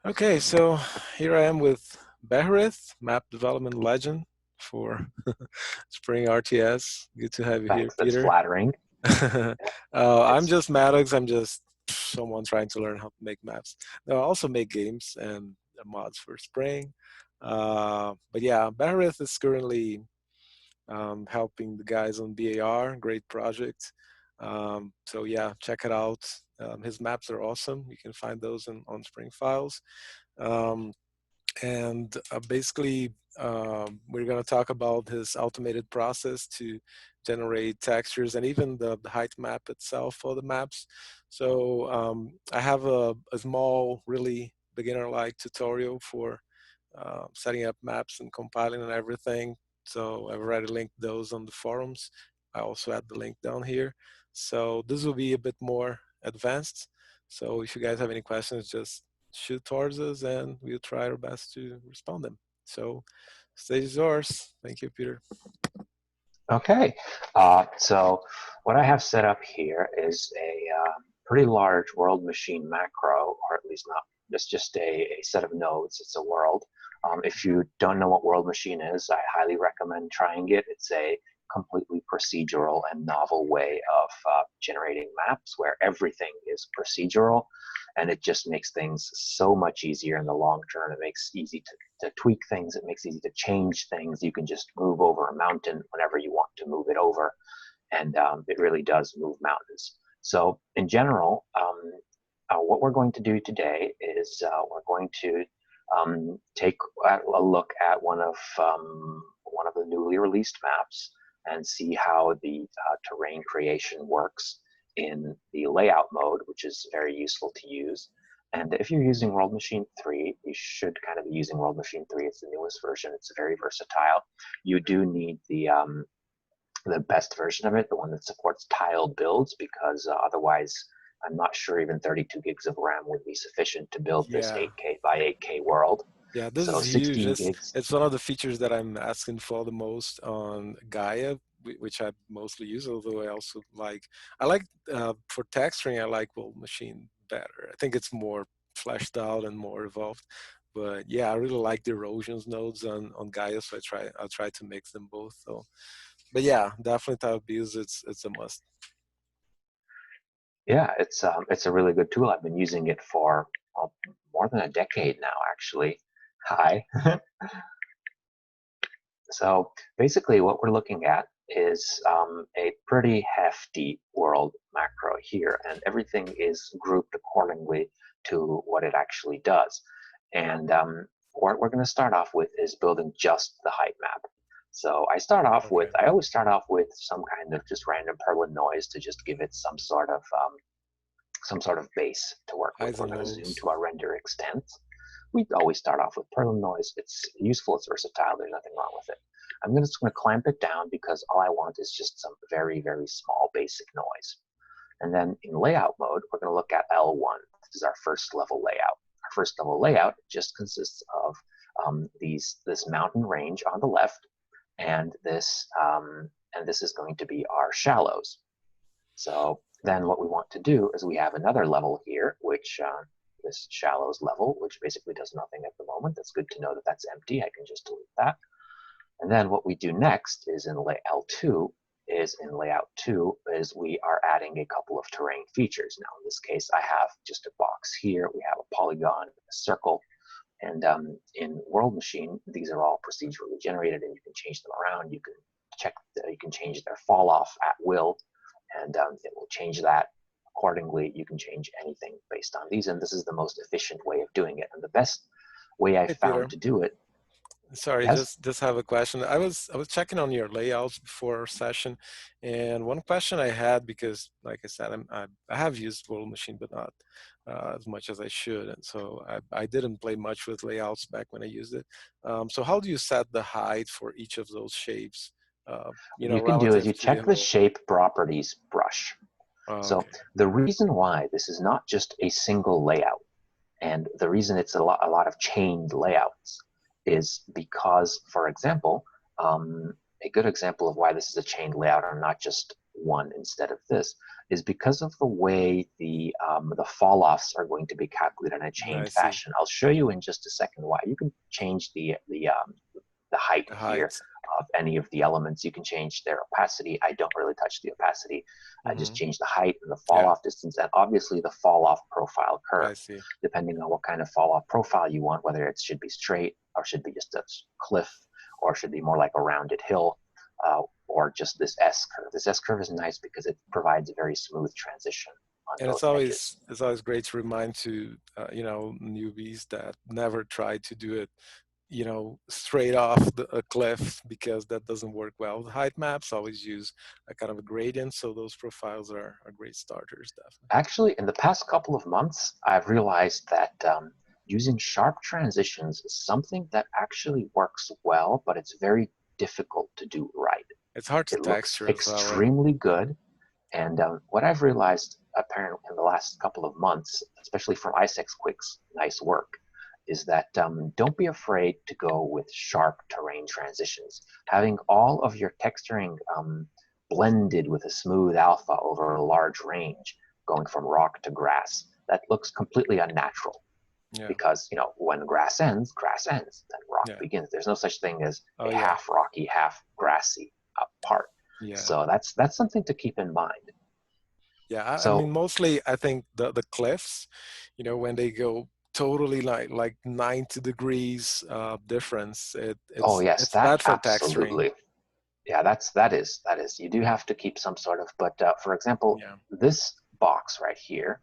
Okay, so here I am with Beherith, map development legend for SpringRTS. Good to have you here, Thanks, that's Peter. flattering. I'm It's just Maddox. I'm just someone trying to learn how to make maps. No, I also make games and mods for Spring. But yeah, Beherith is currently helping the guys on BAR. Great project. So yeah, check it out. His maps are awesome. You can find those on Spring files. Um, and basically we're going to talk about his automated process to generate textures and even the height map itself for the maps. So I have a small, really beginner-like tutorial for setting up maps and compiling and everything. So I've already linked those on the forums. I also add the link down here. So this will be a bit more advanced. So if you guys have any questions, just shoot towards us and we'll try our best to respond them. So stage is yours. Thank you, Peter. okay. So what I have set up here is a pretty large world machine macro, or at least not. It's just a set of nodes. It's a world. If you don't know what world machine is, I highly recommend trying it. It's a completely procedural and novel way of generating maps where everything is procedural, and it just makes things so much easier in the long term. It makes it easy to tweak things. It makes it easy to change things. You can just move over a mountain whenever you want to move it over, and it really does move mountains. So in general, what we're going to do today is we're going to take a look at one of the newly released maps and see how the terrain creation works in the layout mode, which is very useful to use. And if you're using World Machine 3, you should kind of be using World Machine 3. It's the newest version. It's very versatile. You do need the best version of it, the one that supports tiled builds, because otherwise I'm not sure even 32 gigs of RAM would be sufficient to build this Yeah. 8K by 8K world. Yeah, this So is huge. 16 gigs. It's one of the features that I'm asking for the most on Gaia, which I mostly use, although I also I like for texturing, I like World Machine better. I think it's more fleshed out and more evolved. But yeah, I really like the erosions nodes on Gaia, so I'll try to mix them both. So, but yeah, definitely tile views, it's a must. Yeah, it's a really good tool. I've been using it for more than a decade now, actually. Hi. So basically what we're looking at is a pretty hefty world macro here, and everything is grouped accordingly to what it actually does. And what we're going to start off with is building just the height map. So Okay. I always start off with some kind of just random Perlin noise to just give it some sort of base to work with. Highs We're and going to zoom lows. to our render extent. We always start off with Perlin noise. It's useful, it's versatile, there's nothing wrong with it. I'm just going to clamp it down because all I want is just some very, very small basic noise. And then in layout mode, we're going to look at L1. This is our first level layout. Our first level layout just consists of this mountain range on the left, and this is going to be our shallows. So then what we want to do is we have another level here, which this shallows level, which basically does nothing at the moment. That's good to know that that's empty. I can just delete that. And then what we do next is in L2 is in layout 2 is we are adding a couple of terrain features. Now in this case, I have just a box here. We have a polygon, a circle, and in World Machine, these are all procedurally generated, and you can change them around. You can change their fall off at will, and it will change that accordingly. You can change anything based on these, and this is the most efficient way of doing it. And the best way I Hey, Peter. found to do it, Sorry, yes, just have a question. I was checking on your layouts before our session, and one question I had, because like I said, I have used World Machine, but not as much as I should, and so I didn't play much with layouts back when I used it. So how do you set the height for each of those shapes? what you can do is Relative you to the check the whole. shape properties brush. Oh, So okay. the reason why this is not just a single layout, and the reason it's a lot of chained layouts is because, for example, a good example of why this is a chained layout and not just one instead of this is because of the way the fall-offs are going to be calculated in a I chained see. fashion. I'll show you in just a second why. You can change the height The here height. of any of the elements. You can change their opacity. I don't really touch the opacity. I just Hmm. change the height and the fall Yeah, off distance, and obviously the fall off profile curve, I see. depending on what kind of fall off profile you want, whether it should be straight or should be just a cliff or should be more like a rounded hill, or just this S curve. This S curve is nice because it provides a very smooth transition on And both edges. it's always great to remind to newbies that never try to do it straight off a cliff, because that doesn't work well. The height maps always use a kind of a gradient, so those profiles are great starters, definitely. Actually, in the past couple of months, I've realized that using sharp transitions is something that actually works well, but it's very difficult to do right. It's hard to It looks texture as well, right? extremely good. And what I've realized apparently in the last couple of months, especially from Isaac's Quick's nice work, is that don't be afraid to go with sharp terrain transitions. Having all of your texturing blended with a smooth alpha over a large range, going from rock to grass, that looks completely unnatural. Yeah, Because when grass ends, then rock yeah. begins. There's no such thing as Oh a yeah, half rocky, half grassy part. yeah. So that's something to keep in mind. Yeah, I mean, So, mostly I think the cliffs, when they go totally like 90 degrees difference, oh yes, it's that bad for texturing. absolutely, yeah, that is. You do have to keep some sort of, but for example, Yeah, this box right here,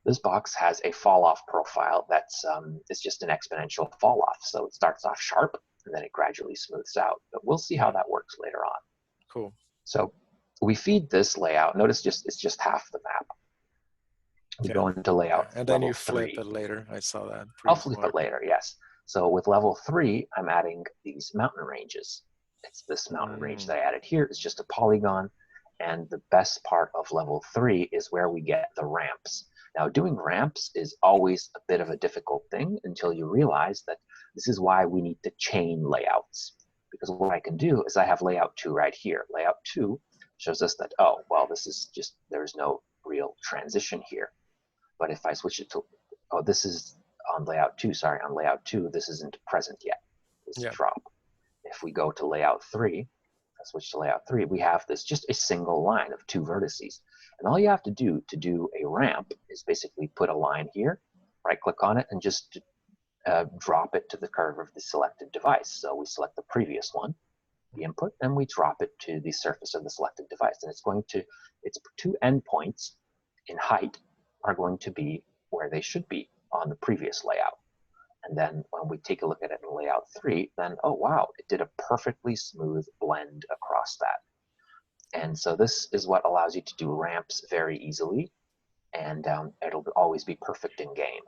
this box has a fall off profile that's it's just an exponential fall off. So it starts off sharp and then it gradually smooths out. But we'll see how yeah, that works later on. cool. So we feed this layout. Notice it's just half the map. We Yeah, go into yeah. layout And then level you flip three. it later. I saw that. I'll Pretty flip it smart. later, yes. So with level three, I'm adding these mountain ranges. It's this mountain range Mm, that I added here. It's just a polygon. And the best part of level three is where we get the ramps. Now, doing ramps is always a bit of a difficult thing until you realize that this is why we need to chain layouts. Because what I can do is I have layout two right here. Layout two shows us that, oh, well, this is just, there's no real transition here. But if I switch it to, oh, this is on layout two, sorry, on layout two, this isn't present yet, this yeah, drop. If we go to layout three, I switch to layout three, we have this just a single line of two vertices. And all you have to do a ramp is basically put a line here, right click on it, and just drop it to the curve of the selected device. So we select the previous one, the input, and we drop it to the surface of the selected device. And its two endpoints in height are going to be where they should be on the previous layout. And then when we take a look at it in layout three, then, oh, wow, it did a perfectly smooth blend across that. And so this is what allows you to do ramps very easily, and it'll always be perfect in game.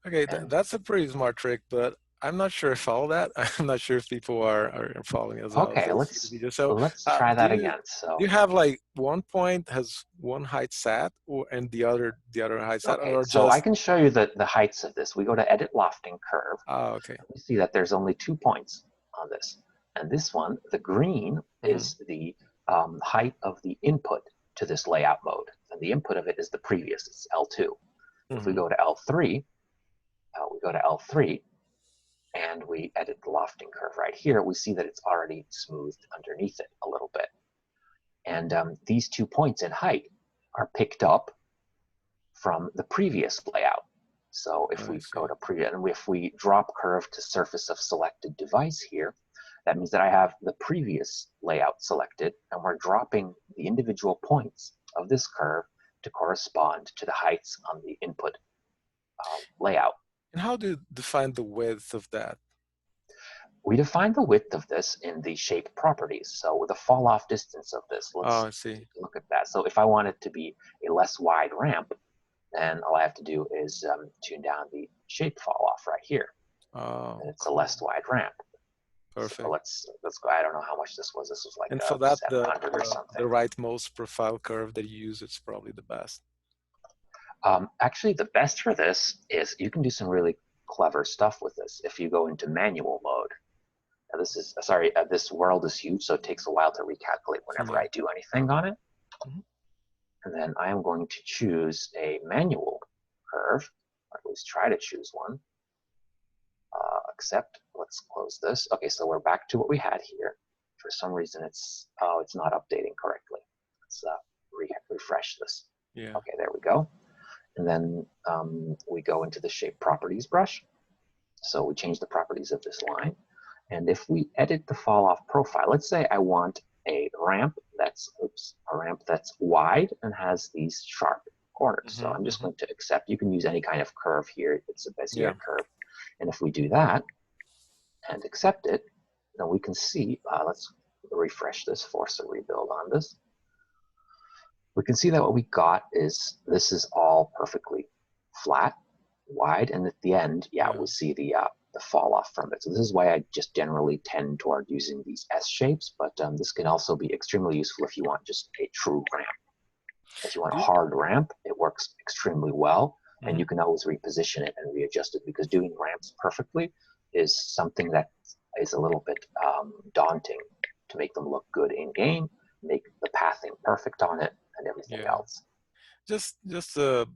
okay, And that's a pretty smart trick, but I'm not sure if all that. I'm not sure if people are following as well as okay, they see the video. So, let's try do that you again. do you So have like one point has one height set, and the other height set, okay, or so I just? can show you the heights of this. We go to edit lofting curve. Oh, okay. We see that there's only 2 points on this. And this one, the green, Mm-hmm. is the height of the input to this layout mode. And the input of it is the previous, it's L2. If we Mm-hmm. go to L3, we go to L3 and we edit the lofting curve right here, we see that it's already smoothed underneath it a little bit. And these 2 points in height are picked up from the previous layout. So if I we see. go to previous, and if we drop curve to surface of selected device here, that means that I have the previous layout selected, and we're dropping the individual points of this curve to correspond to the heights on the input layout. And how do you define the width of that? We define the width of this in the shape properties. So the fall off distance of this, Oh, let's I see. take a look at that. So if I want it to be a less wide ramp, then all I have to do is tune down the shape fall off right here. Oh, And it's a cool. less wide ramp. So Perfect. let's go. I don't know how much this was. This was like And for that, 700 or the something. rightmost profile curve that you use, it's probably the best. Actually, the best for this is you can do some really clever stuff with this if you go into manual mode. Now this is sorry. This world is huge, so it takes a while to recalculate whenever Yeah. I do anything on it. Mhm. And then I am going to choose a manual curve, or at least try to choose one. Accept. Let's close this. Okay, so we're back to what we had here. For some reason, it's not updating correctly. Let's refresh this. Yeah. Okay, there we go. And then we go into the shape properties brush. So we change the properties of this line. And if we edit the fall off profile, let's say I want a ramp that's wide and has these sharp corners. So I'm just Hmm. going to accept. You can use any kind of curve here. It's a Bezier Yeah. curve. And if we do that and accept it, then we can see, let's refresh this, force a rebuild on this. We can see that what we got is this is all perfectly flat, wide, and at the end, yeah, Yeah. we see the fall off from it. So this is why I just generally tend toward using these S shapes, but this can also be extremely useful if you want just a true ramp. If you want a Do you, hard ramp, it works extremely well, and you mhm. can always reposition it and readjust it, because doing ramps perfectly is something that is a little bit daunting to make them look good in game, make the pathing perfect on it, and everything Yeah. else. Just a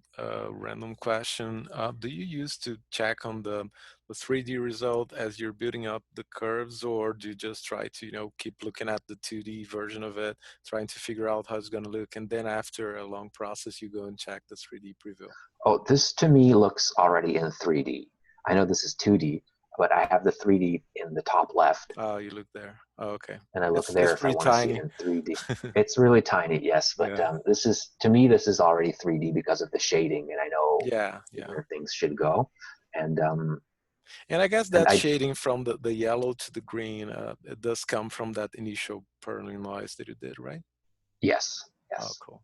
random question. Do you use to check on the 3D result as you're building up the curves, or do you just try to, keep looking at the 2D version of it, trying to figure out how it's going to look, and then after a long process, you go and check the 3D preview? Oh, this to me looks already in 3D. I know this is 2D, but I have the 3D in the top left, Oh, you look there. Oh, okay. and I look It's there if I pretty want to see it tiny. in 3D. It's really tiny, yes, but Yeah. this is, to me, this is already 3D because of the shading, and I know Yeah. Yeah. where things should go. And And I guess and that I shading from the yellow to the green, it does come from that initial purling noise that you did, right? yes, Oh, yes. cool.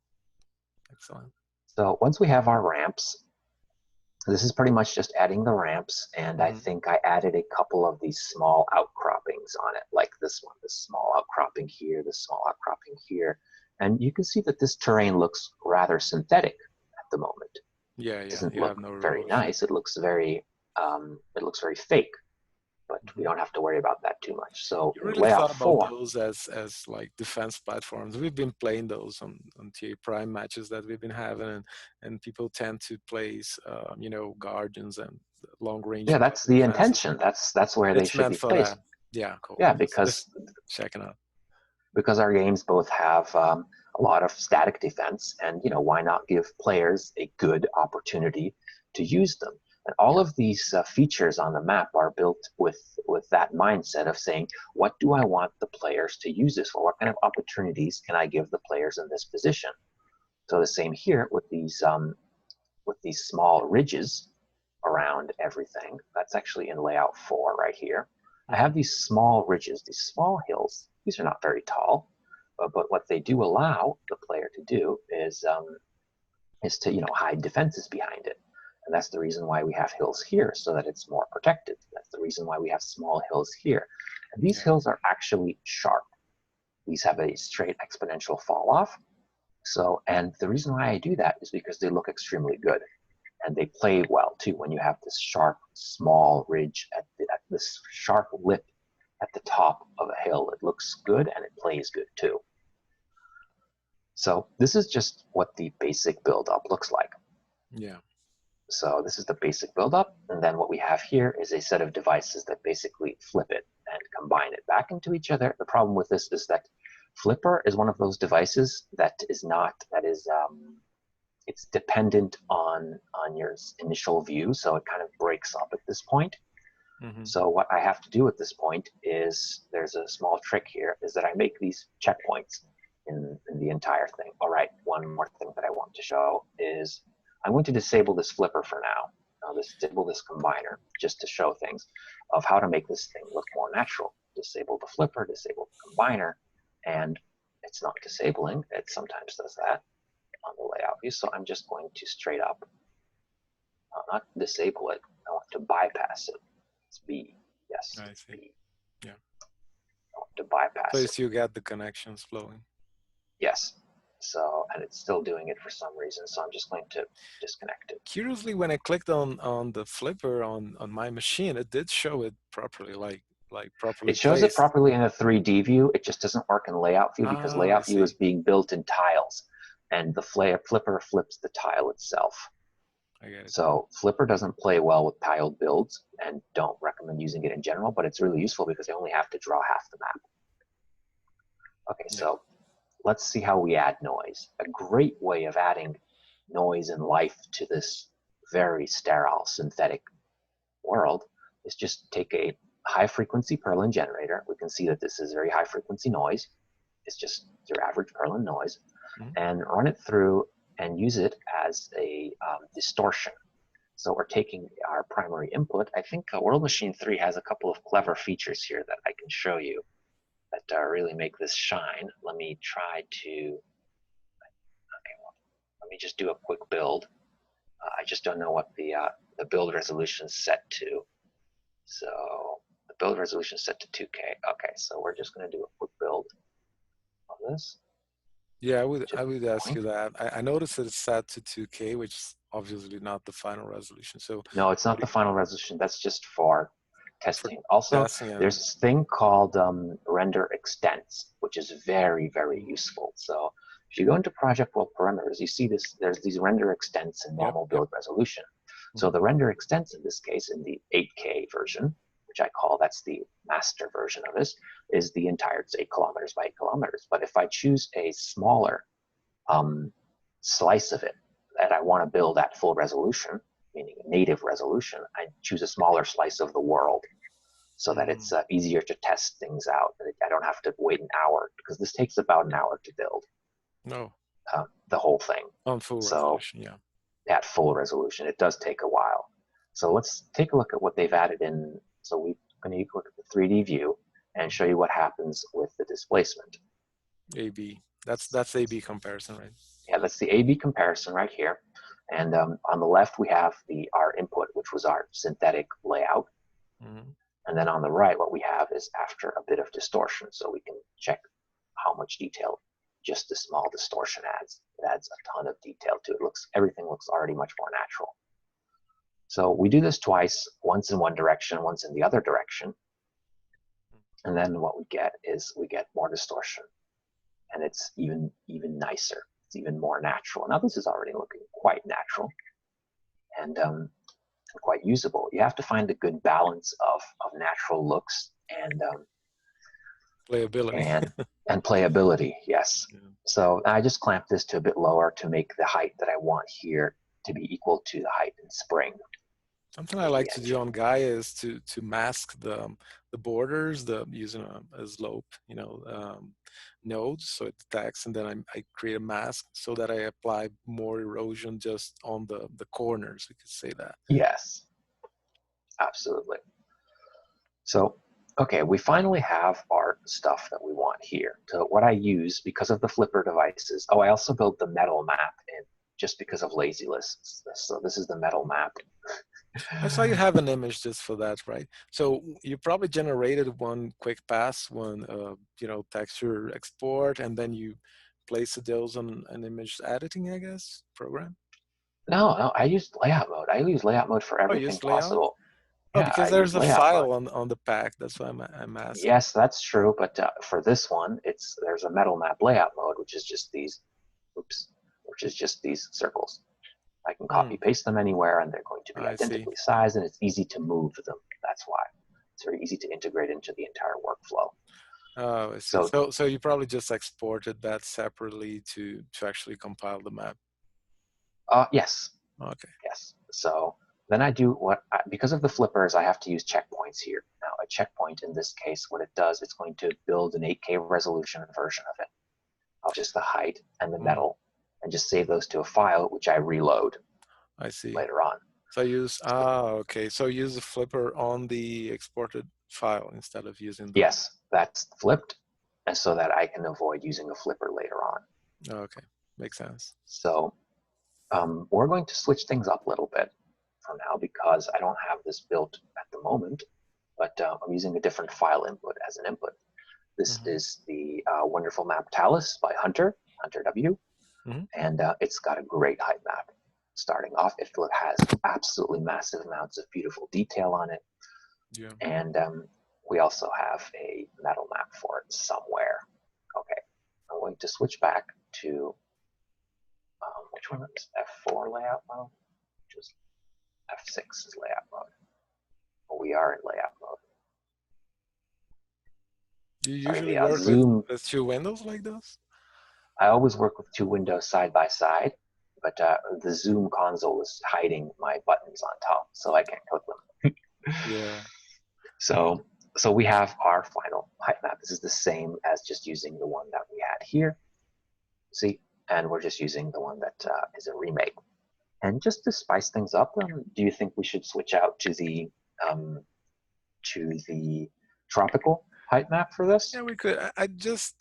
Excellent. So once we have our ramps, this is pretty much just adding the ramps, and I Hmm. think I added a couple of these small outcroppings on it, like this one, this small outcropping here, this small outcropping here. And you can see that this terrain looks rather synthetic at the moment. Yeah, It yeah. doesn't You have look no very real shape. nice. It looks very fake, but we Hmm. don't have to worry about that too much. So You in really layout thought about 4, those as like defense platforms. We've been playing those on TA Prime matches that we've been having, and people tend to place, guardians and long range yeah, that's the defenses. intention. That's where they It's should meant be for that. placed. Yeah, cool. Yeah, Just checking out. because our games both have a lot of static defense, and why not give players a good opportunity to use them. And all of these features on the map are built with that mindset of saying, what do I want the players to use this for? What kind of opportunities can I give the players in this position? So the same here with these small ridges around everything. That's actually in layout 4 right here. I have Hmm. these small ridges, these small hills. These are not very tall, but what they do allow the player to do is to hide defenses behind it. And that's the reason why we have hills here, so that it's more protected. That's the reason why we have small hills here. And these Yeah. hills are actually sharp. These have a straight exponential fall off. So, and the reason why I do that is because they look extremely good, and they play well too. When you have this sharp, small ridge at this sharp lip at the top of a hill, it looks good and it plays good too. So this is just what the basic build-up looks like. Yeah. So this is the basic build-up, and then what we have here is a set of devices that basically flip it and combine it back into each other. The problem with this is that Flipper is one of those devices that is not, that is it's dependent on your initial view, so it kind of breaks up at this point. Hmm. So what I have to do at this point is, there's a small trick here, is that I make these checkpoints in the entire thing. All right, one more thing that I want to show is I'm going to disable this flipper for now. I'll disable this combiner just to show things of how to make this thing look more natural. Disable the flipper, disable the combiner, and it's not disabling. It sometimes does that on the layout view. So I'm just going to straight up, not disable it, I want to bypass it. It's B. Yes, I it's see. B. Yeah. I want to So bypass you it. still get the connections flowing. Yes. So, and it's still doing it for some reason. So I'm just going to disconnect it. Curiously, when I clicked on the flipper on my machine, it did show it properly. Like like properly It shows it placed. properly in a 3D view. It just doesn't work in layout view because Ah, I layout view is see. being built in tiles, and the flipper flips the tile itself. I get it. So Flipper doesn't play well with tiled builds, and don't recommend using it in general, but it's really useful because they only have to draw half the map. Okay, Yeah. so let's see how we add noise. A great way of adding noise and life to this very sterile synthetic world is just take a high frequency Perlin generator. We can see that this is very high frequency noise. It's just your average Perlin noise, Mhm. and run it through and use it as a distortion. So we're taking our primary input. I think World Machine 3 has a couple of clever features here that I can show you that really make this shine. Let me try to, okay, well, let me just do a quick build. I just don't know what the build resolution is set to. So the build resolution is set to 2K. Okay, so we're just going to do a quick build of this. Yeah, I Just would ask point. you that. I noticed that it's set to 2K, which is obviously not the final resolution. So No, it's not what the final resolution. That's just for for testing. Also, testing there's and this thing called render extents, which is very, very mm, useful. So if you go into project world parameters, you see this. There's these render extents in yep, normal yep. build resolution. So Mhm. the render extents in this case, in the 8K version, which I call that's the master version of this, is the entire, it's 8 kilometers by 8 kilometers. But if I choose a smaller slice of it that I want to build at full resolution, meaning native resolution, I choose a smaller slice of the world so that it's Mm, easier to test things out. I don't have to wait an hour because this takes about an hour to build no, the whole thing. on full So resolution. Yeah. at full resolution, it does take a while. So let's take a look at what they've added in. So we're going to look at the 3D view and show you what happens with the displacement. AB. That's AB comparison, right? Yeah, that's the A/B comparison right here. And on the left, we have our input, which was our synthetic layout. Hmm. And then on the right, what we have is after a bit of distortion. So we can check how much detail just a small distortion adds. It adds a ton of detail to it. Everything looks already much more natural. So we do this twice, once in one direction, once in the other direction. And then what we get is we get more distortion. And it's even nicer. It's even more natural. Now this is already looking quite natural and quite usable. You have to find a good balance of natural looks Playability. and and playability. Yes. Yeah. So I just clamped this to a bit lower to make the height that I want here to be equal to the height in Spring Something I in like the to do engine. on Gaia is to mask the borders, the using a slope, nodes, so it detects, and then I create a mask so that I apply more erosion just on the corners. We could say that. Yes, absolutely. So, okay, we finally have our stuff that we want here. So what I use because of the flipper devices, oh, I also built the metal map in just because of laziness. So this is the metal map. I saw you have an image just for that, right? So you probably generated one quick pass, one texture export, and then you place those on an image editing, I guess, program. No, I used layout mode. I use layout mode for Oh, you everything use layout? possible. Oh, Yeah, I because use there's a layout mode. file on the pack. That's why I'm asking. Yes, that's true, but for this one, there's a metal map layout mode, which is just these, oops, which is just these circles. I can copy Hmm, paste them anywhere, and they're going to be I see. identically sized, and it's easy to move them. That's why it's very easy to integrate into the entire workflow. Oh, I see. So, So you probably just exported that separately to actually compile the map. yes, Okay. yes. So then I do because of the flippers, I have to use checkpoints here. Now, a checkpoint in this case, what it does, it's going to build an 8K resolution version of it, of just the height and the Hmm, metal, and just save those to a file, which I reload I see. later on. So okay. So use the flipper on the exported file instead of using the. Yes, that's flipped, and so that I can avoid using a flipper later on. Okay, makes sense. So we're going to switch things up a little bit for now because I don't have this built at the moment, but I'm using a different file input as an input. This Hmm. is the wonderful map Talus by Hunter W, Hmm. and it's got a great height map. Starting off, it has absolutely massive amounts of beautiful detail on it, Yeah. and we also have a metal map for it somewhere. Okay, I'm going to switch back to, which one is F4 layout mode? Just F6 is layout mode. Well, we are in layout mode. Do you Sorry, usually the work zoom. with two windows like those? I always work with two windows side by side, but the zoom console is hiding my buttons on top, so I can't click them. Yeah. So, so we have our final height map. This is the same as just using the one that we had here. See, and we're just using the one that is a remake. And just to spice things up, do you think we should switch out to the tropical height map for this? Yeah, we could. I just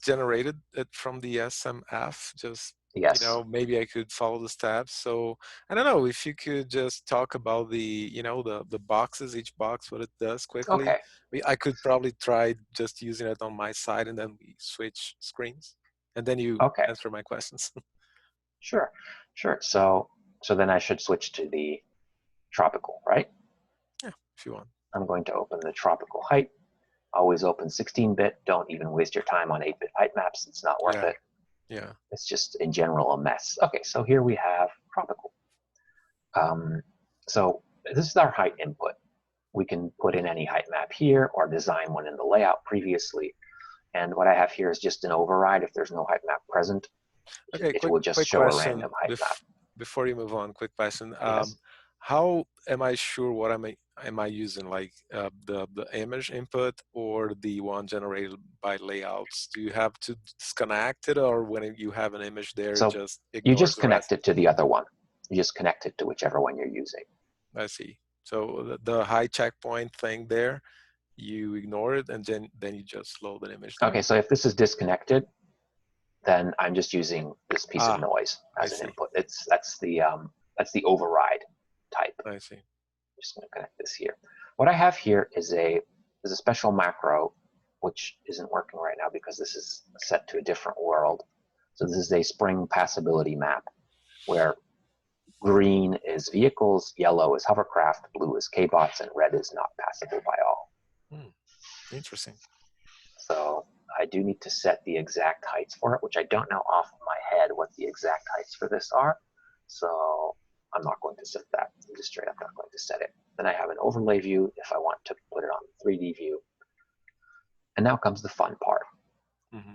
generated it from the SMF. Just, Yes. maybe I could follow the steps. So I don't know if you could just talk about the boxes, each box, what it does quickly. Okay. I could probably try just using it on my side, and then we switch screens, and then you Okay. answer my questions. Sure. Sure. So then I should switch to the tropical, right? Yeah, if you want. I'm going to open the tropical height. Always open 16-bit. Don't even waste your time on 8-bit height maps. It's not worth Yeah, it. yeah. It's just in general a mess. Okay, so here we have tropical. So this is our height input. We can put in any height map here or design one in the layout previously. And what I have here is just an override. If there's no height map present, Okay, it will just quick show a question random height map. before you move on. Quick question. Yes. How am I sure what am I using? Like the image input or the one generated by layouts? Do you have to disconnect it, or when you have an image there, it So just you ignores just the rest? connect it to the other one. You just connect it to whichever one you're using. I see. So the high checkpoint thing there, you ignore it, and then you just load an image there. Okay, so if this is disconnected, then I'm just using this piece of Ah, noise I as an see. input. That's the override type. I see. I'm just going to connect this here. What I have here is a special macro, which isn't working right now because this is set to a different world. So this is a spring passability map where green is vehicles, yellow is hovercraft, blue is K-bots, and red is not passable by all. Interesting. So I do need to set the exact heights for it, which I don't know off of my head what the exact heights for this are. So I'm not going to set that. I'm just straight up not going to set it. Then I have an overlay view if I want to put it on the 3D view. And now comes the fun part,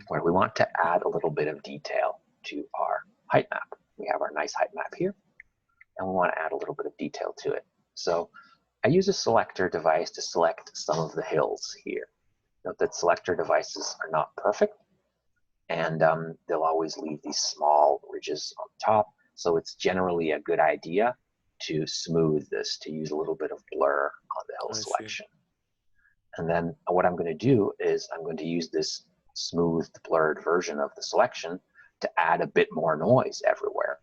where we want to add a little bit of detail to our height map. We have our nice height map here, and we want to add a little bit of detail to it. So I use a selector device to select some of the hills here. Note that selector devices are not perfect, and they'll always leave these small ridges on top. So it's generally a good idea to smooth this, to use a little bit of blur on the hill selection. And then what I'm going to do is I'm going to use this smoothed, blurred version of the selection to add a bit more noise everywhere.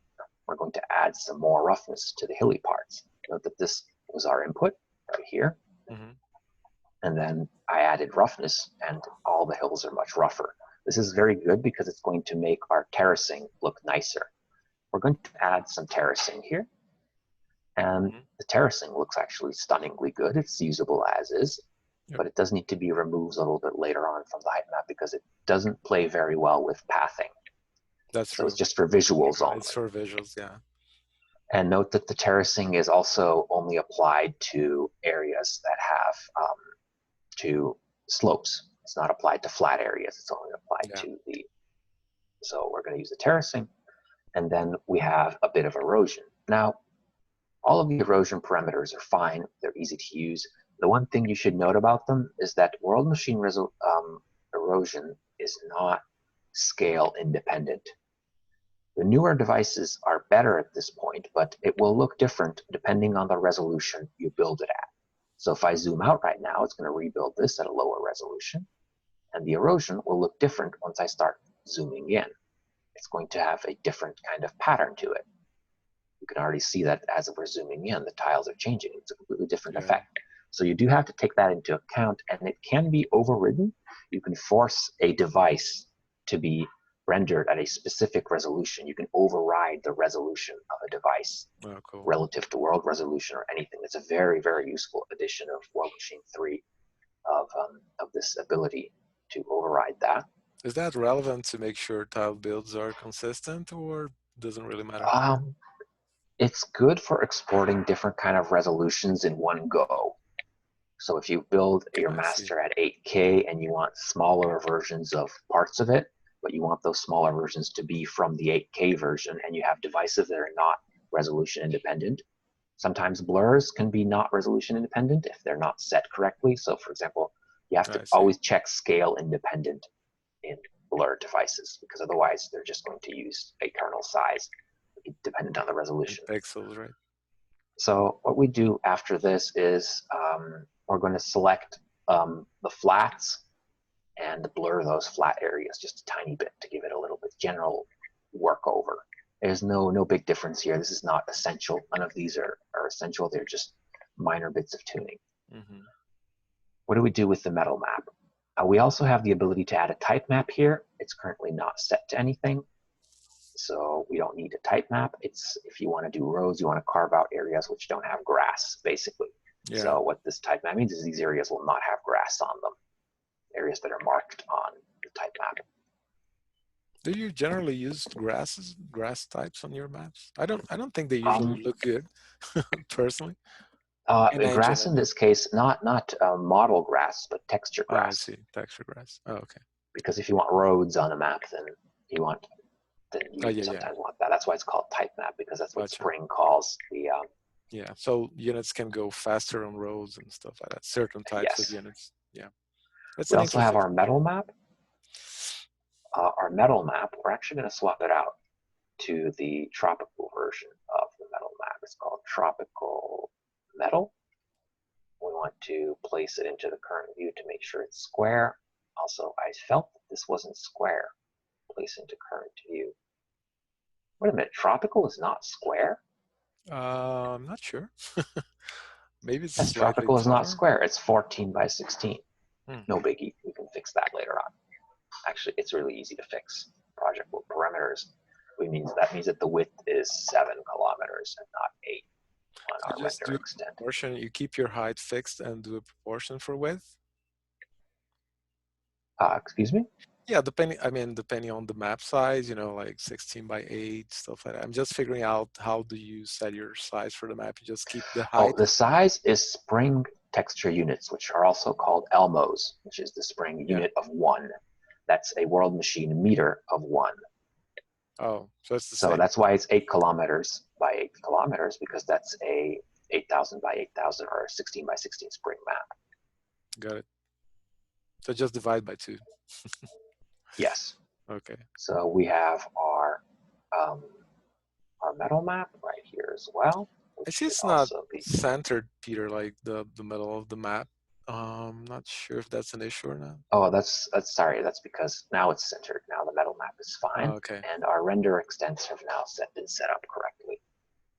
We're going to add some more roughness to the hilly parts. Note that this was our input right here. And then I added roughness, and all the hills are much rougher. This is very good because it's going to make our terracing look nicer. We're going to add some terracing here. And the terracing looks actually stunningly good. It's usable as is. But it does need to be removed a little bit later on from the height map because it doesn't play very well with pathing. That's So true. it's just for visuals only. It's for visuals, yeah. And note that the terracing is also only applied to areas that have to slopes. It's not applied to flat areas. It's only applied to the. So we're going to use the terracing, and then we have a bit of erosion. Now, all of the erosion parameters are fine. They're easy to use. The one thing you should note about them is that world machine erosion is not scale independent. The newer devices are better at this point, but it will look different depending on the resolution you build it at. So if I zoom out right now, it's going to rebuild this at a lower resolution, and the erosion will look different once I start zooming in. It's going to have a different kind of pattern to it. You can already see that as we're zooming in, the tiles are changing. It's a completely different effect. So you do have to take that into account, and it can be overridden. You can force a device to be rendered at a specific resolution. You can override the resolution of a device relative to world resolution or anything. It's a very, very useful addition of World Machine 3 of this ability to override that. Is that relevant to make sure tile builds are consistent, or doesn't really matter? It's good for exporting different kind of resolutions in one go. So if you build your I see. master at 8K and you want smaller versions of parts of it, but you want those smaller versions to be from the 8K version, and you have devices that are not resolution independent. Sometimes blurs can be not resolution independent if they're not set correctly. So for example, you have to I see. always check scale independent in blur devices, because otherwise they're just going to use a kernel size dependent on the In resolution. pixels, right? So what we do after this is we're going to select the flats and blur those flat areas just a tiny bit to give it a little bit general work over. There's no big difference here. This is not essential. None of these are essential. They're just minor bits of tuning. Mm-hmm. What do we do with the metal map? We also have the ability to add a type map here. It's currently not set to anything, so we don't need a type map. It's if you want to do roads, you want to carve out areas which don't have grass, basically. Yeah. So what this type map means is these areas will not have grass on them, areas that are marked on the type map. Do you generally use grass types on your maps? I don't think they usually look good, personally. In engine, Grass I in mean. this case, not model grass, but texture Oh, I grass. see. Texture grass. Oh, okay. Because if you want roads on a map, then you Oh, yeah, yeah. sometimes want that. That's why it's called type map, because that's what Gotcha. Spring calls the Yeah. So units can go faster on roads and stuff like that. Certain types of yes. units. Yeah. That's We an also have interesting our thing. metal map. Our metal map, we're actually going to swap it out to the tropical version of the metal map. It's called Tropical Metal. We want to place it into the current view to make sure it's square. Also, I felt that this wasn't square. Place into current view. Wait a minute, tropical is not square? I'm not sure. Maybe it's Yes, slightly tropical is not taller. square. It's 14 by 16. Hmm. No biggie. We can fix that later on. Actually, it's really easy to fix. Project with parameters. That means that the width is 7 kilometers and not 8 on So our you just render do a extent. proportion. You keep your height fixed and do a proportion for width. Excuse me? Yeah, depending on the map size, like 16 by 8, stuff like that. I'm just figuring out how do you set your size for the map. You just keep the Oh, height. the size is Spring Texture units, which are also called ELMOs, which is the Spring Yeah. unit of 1. That's a world machine meter of 1. Oh, so it's the So same. that's why it's 8 kilometers by 8 kilometers, because that's a 8,000 by 8,000 or 16 by 16 Spring map. Got it. So just divide by 2. Yes. Okay. So we have our metal map right here as well, I which see should it's not also be. centered, Peter, like the middle of the map. Not sure if that's an issue or not. Oh, that's sorry. That's because now it's centered. Now the metal map is Oh, fine, okay. and our render extents have now been set up correctly.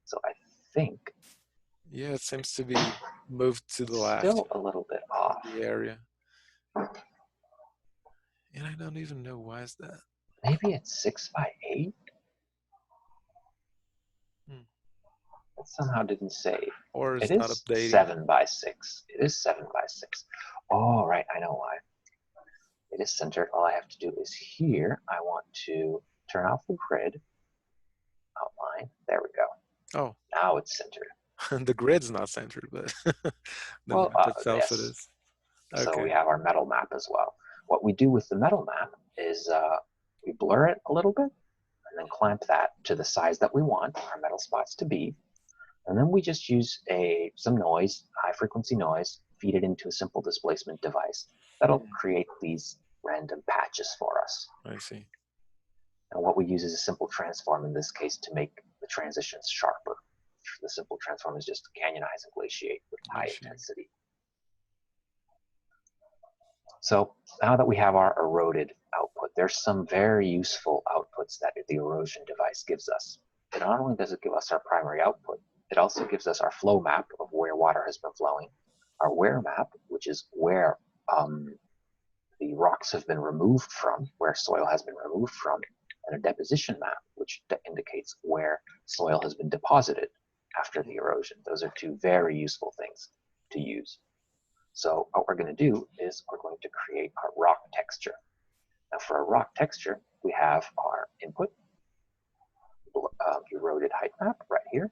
So I think Yeah, it seems to be moved to the it's left, still a little bit off. the area. And I don't even know why is that. Maybe it's 6 by 8. Hmm. It somehow didn't save. Or It it's not is updating. 7 by 6. It is 7 by 6. Oh, right. I know why. It is centered. All I have to do is here, I want to turn off the grid outline. There we go. Oh, Now it's centered. the grid's not centered, but the Well, map itself it yes. is. So Okay. we have our metal map as well. What we do with the metal map is we blur it a little bit and then clamp that to the size that we want our metal spots to be. And then we just use some noise, high frequency noise, feed it into a simple displacement device. That'll create these random patches for us. I see. And what we use is a simple transform in this case to make the transitions sharper. The simple transform is just canyonize and glaciate with high intensity. So now that we have our eroded output, there's some very useful outputs that the erosion device gives us. And not only does it give us our primary output, it also gives us our flow map of where water has been flowing, our wear map, which is where the rocks have been removed from, where soil has been removed from, and a deposition map, which indicates where soil has been deposited after the erosion. Those are two very useful things to use. So what we're going to do is we're going to create our rock texture. Now for a rock texture, we have our input, eroded height map right here.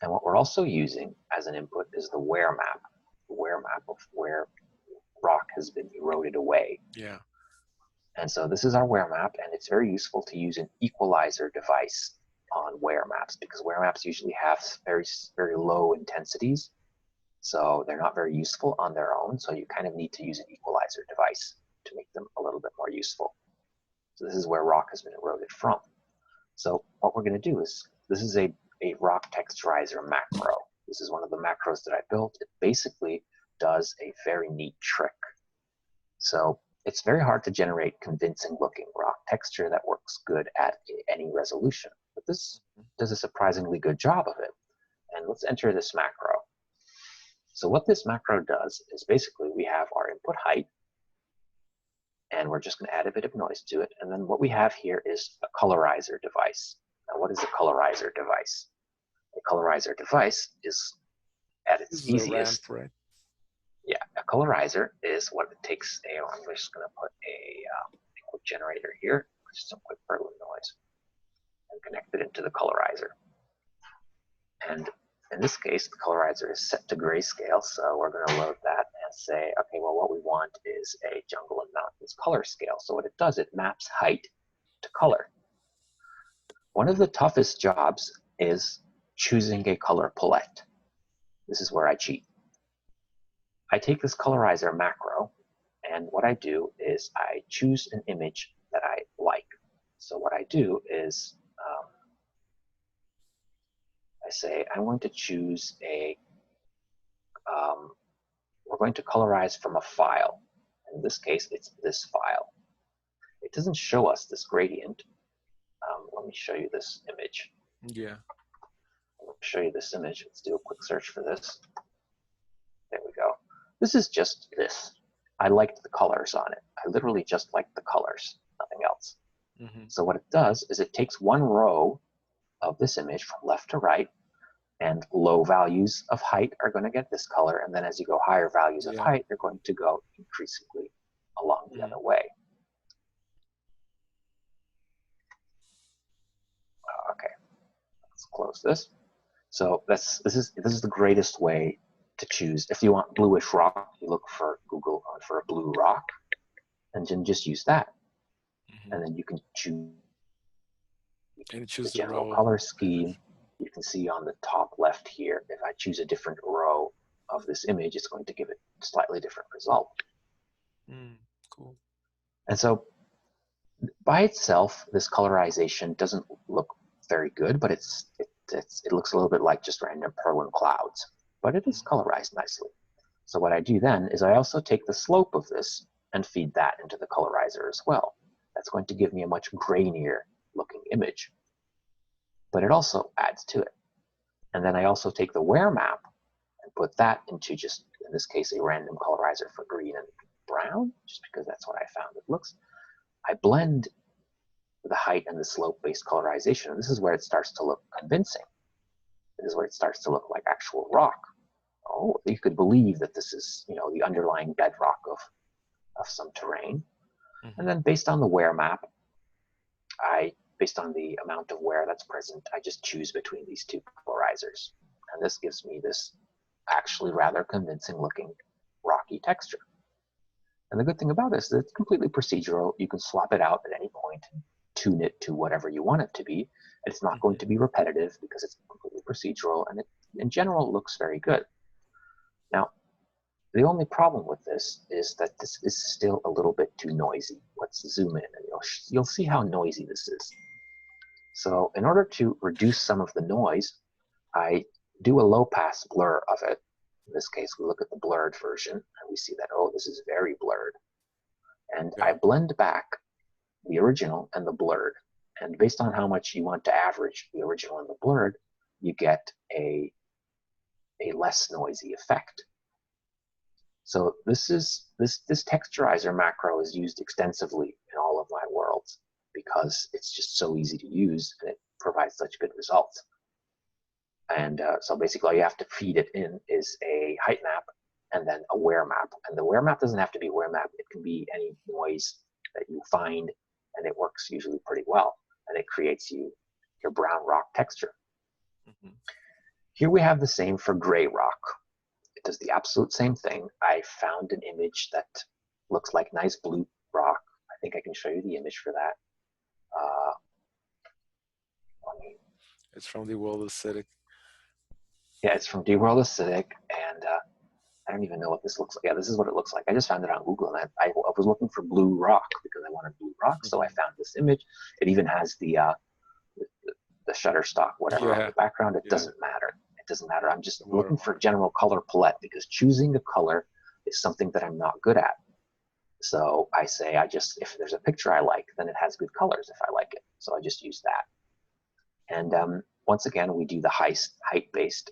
And what we're also using as an input is the wear map of where rock has been eroded away. Yeah. And so this is our wear map, and it's very useful to use an equalizer device on wear maps, because wear maps usually have very, very low intensities. So they're not very useful on their own. So you kind of need to use an equalizer device to make them a little bit more useful. So this is where rock has been eroded from. So what we're going to do is, this is a rock texturizer macro. This is one of the macros that I built. It basically does a very neat trick. So it's very hard to generate convincing looking rock texture that works good at any resolution. But this does a surprisingly good job of it. And let's enter this macro. So what this macro does is basically we have our input height, and we're just going to add a bit of noise to it. And then what we have here is a colorizer device. Now, what is a colorizer device? A colorizer device is, at its This is a ramp, easiest, right? yeah, a colorizer is what it takes. I'm just going to put a quick generator here, just some quick Berlin noise, and connect it into the colorizer. And in this case, the colorizer is set to grayscale, so we're going to load that and say, okay, well, what we want is a jungle and mountains color scale. So what it does, it maps height to color. One of the toughest jobs is choosing a color palette. This is where I cheat. I take this colorizer macro, and what I do is I choose an image that I like. So what I do is I say I'm going to choose we're going to colorize from a file. In this case, it's this file. It doesn't show us this gradient. Let me show you this image. Yeah. Let me show you this image. Let's do a quick search for this. There we go. This is just this. I liked the colors on it. I literally just liked the colors, nothing else. So what it does is it takes one row of this image from left to right, and low values of height are going to get this color, and then as you go higher values of height, they're going to go increasingly along the other way. Okay, let's close this. So this is the greatest way to choose. If you want bluish rock, you look for Google for a blue rock, and then just use that. And then you can choose the general color scheme. You can see on the top left here, if I choose a different row of this image, it's going to give it a slightly different result. Cool. And so by itself, this colorization doesn't look very good, but it looks a little bit like just random Perlin clouds, but it is colorized nicely. So what I do then is I also take the slope of this and feed that into the colorizer as well. That's going to give me a much grainier looking image, but it also adds to it. And then I also take the wear map and put that into just, in this case, a random colorizer for green and brown, just because that's what I found it looks. I blend the height and the slope-based colorization, and this is where it starts to look convincing. This is where it starts to look like actual rock. Oh, you could believe that this is, the underlying bedrock of some terrain. And then based on the wear map, based on the amount of wear that's present, I just choose between these two colorizers. And this gives me this actually rather convincing looking rocky texture. And the good thing about it is that it's completely procedural. You can swap it out at any point and tune it to whatever you want it to be. It's not going to be repetitive because it's completely procedural, and it, in general, looks very good. Now, the only problem with this is that this is still a little bit too noisy. Let's zoom in, and you'll see how noisy this is. So in order to reduce some of the noise, I do a low-pass blur of it. In this case, we look at the blurred version, and we see that, oh, this is very blurred. And I blend back the original and the blurred. And based on how much you want to average the original and the blurred, you get a less noisy effect. So this texturizer macro is used extensively in all of my worlds because it's just so easy to use and it provides such good results. And so basically all you have to feed it in is a height map and then a wear map. And the wear map doesn't have to be wear map. It can be any noise that you find, and it works usually pretty well. And it creates you your brown rock texture. Mm-hmm. Here we have the same for gray rock. It does the absolute same thing. I found an image that looks like nice blue rock. I think I can show you the image for that. It's from the world aesthetic. Yeah, it's from D-World Acidic, and I don't even know what this looks like. Yeah, this is what it looks like. I just found it on Google, and I was looking for blue rock because I wanted blue rock, so I found this image. It even has the Shutterstock, whatever, on the background. It doesn't matter. It doesn't matter. I'm just looking for general color palette because choosing a color is something that I'm not good at. So I say if there's a picture I like, then it has good colors if I like it. So I just use that. And once again, we do the height-based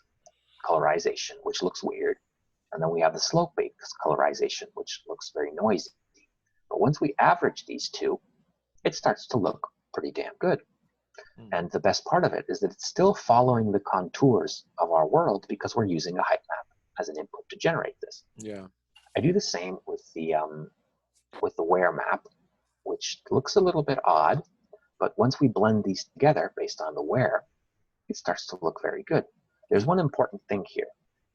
colorization, which looks weird. And then we have the slope-based colorization, which looks very noisy. But once we average these two, it starts to look pretty damn good. And the best part of it is that it's still following the contours of our world because we're using a height map as an input to generate this. Yeah. I do the same with the wear map, which looks a little bit odd, but once we blend these together based on the wear, it starts to look very good. There's one important thing here.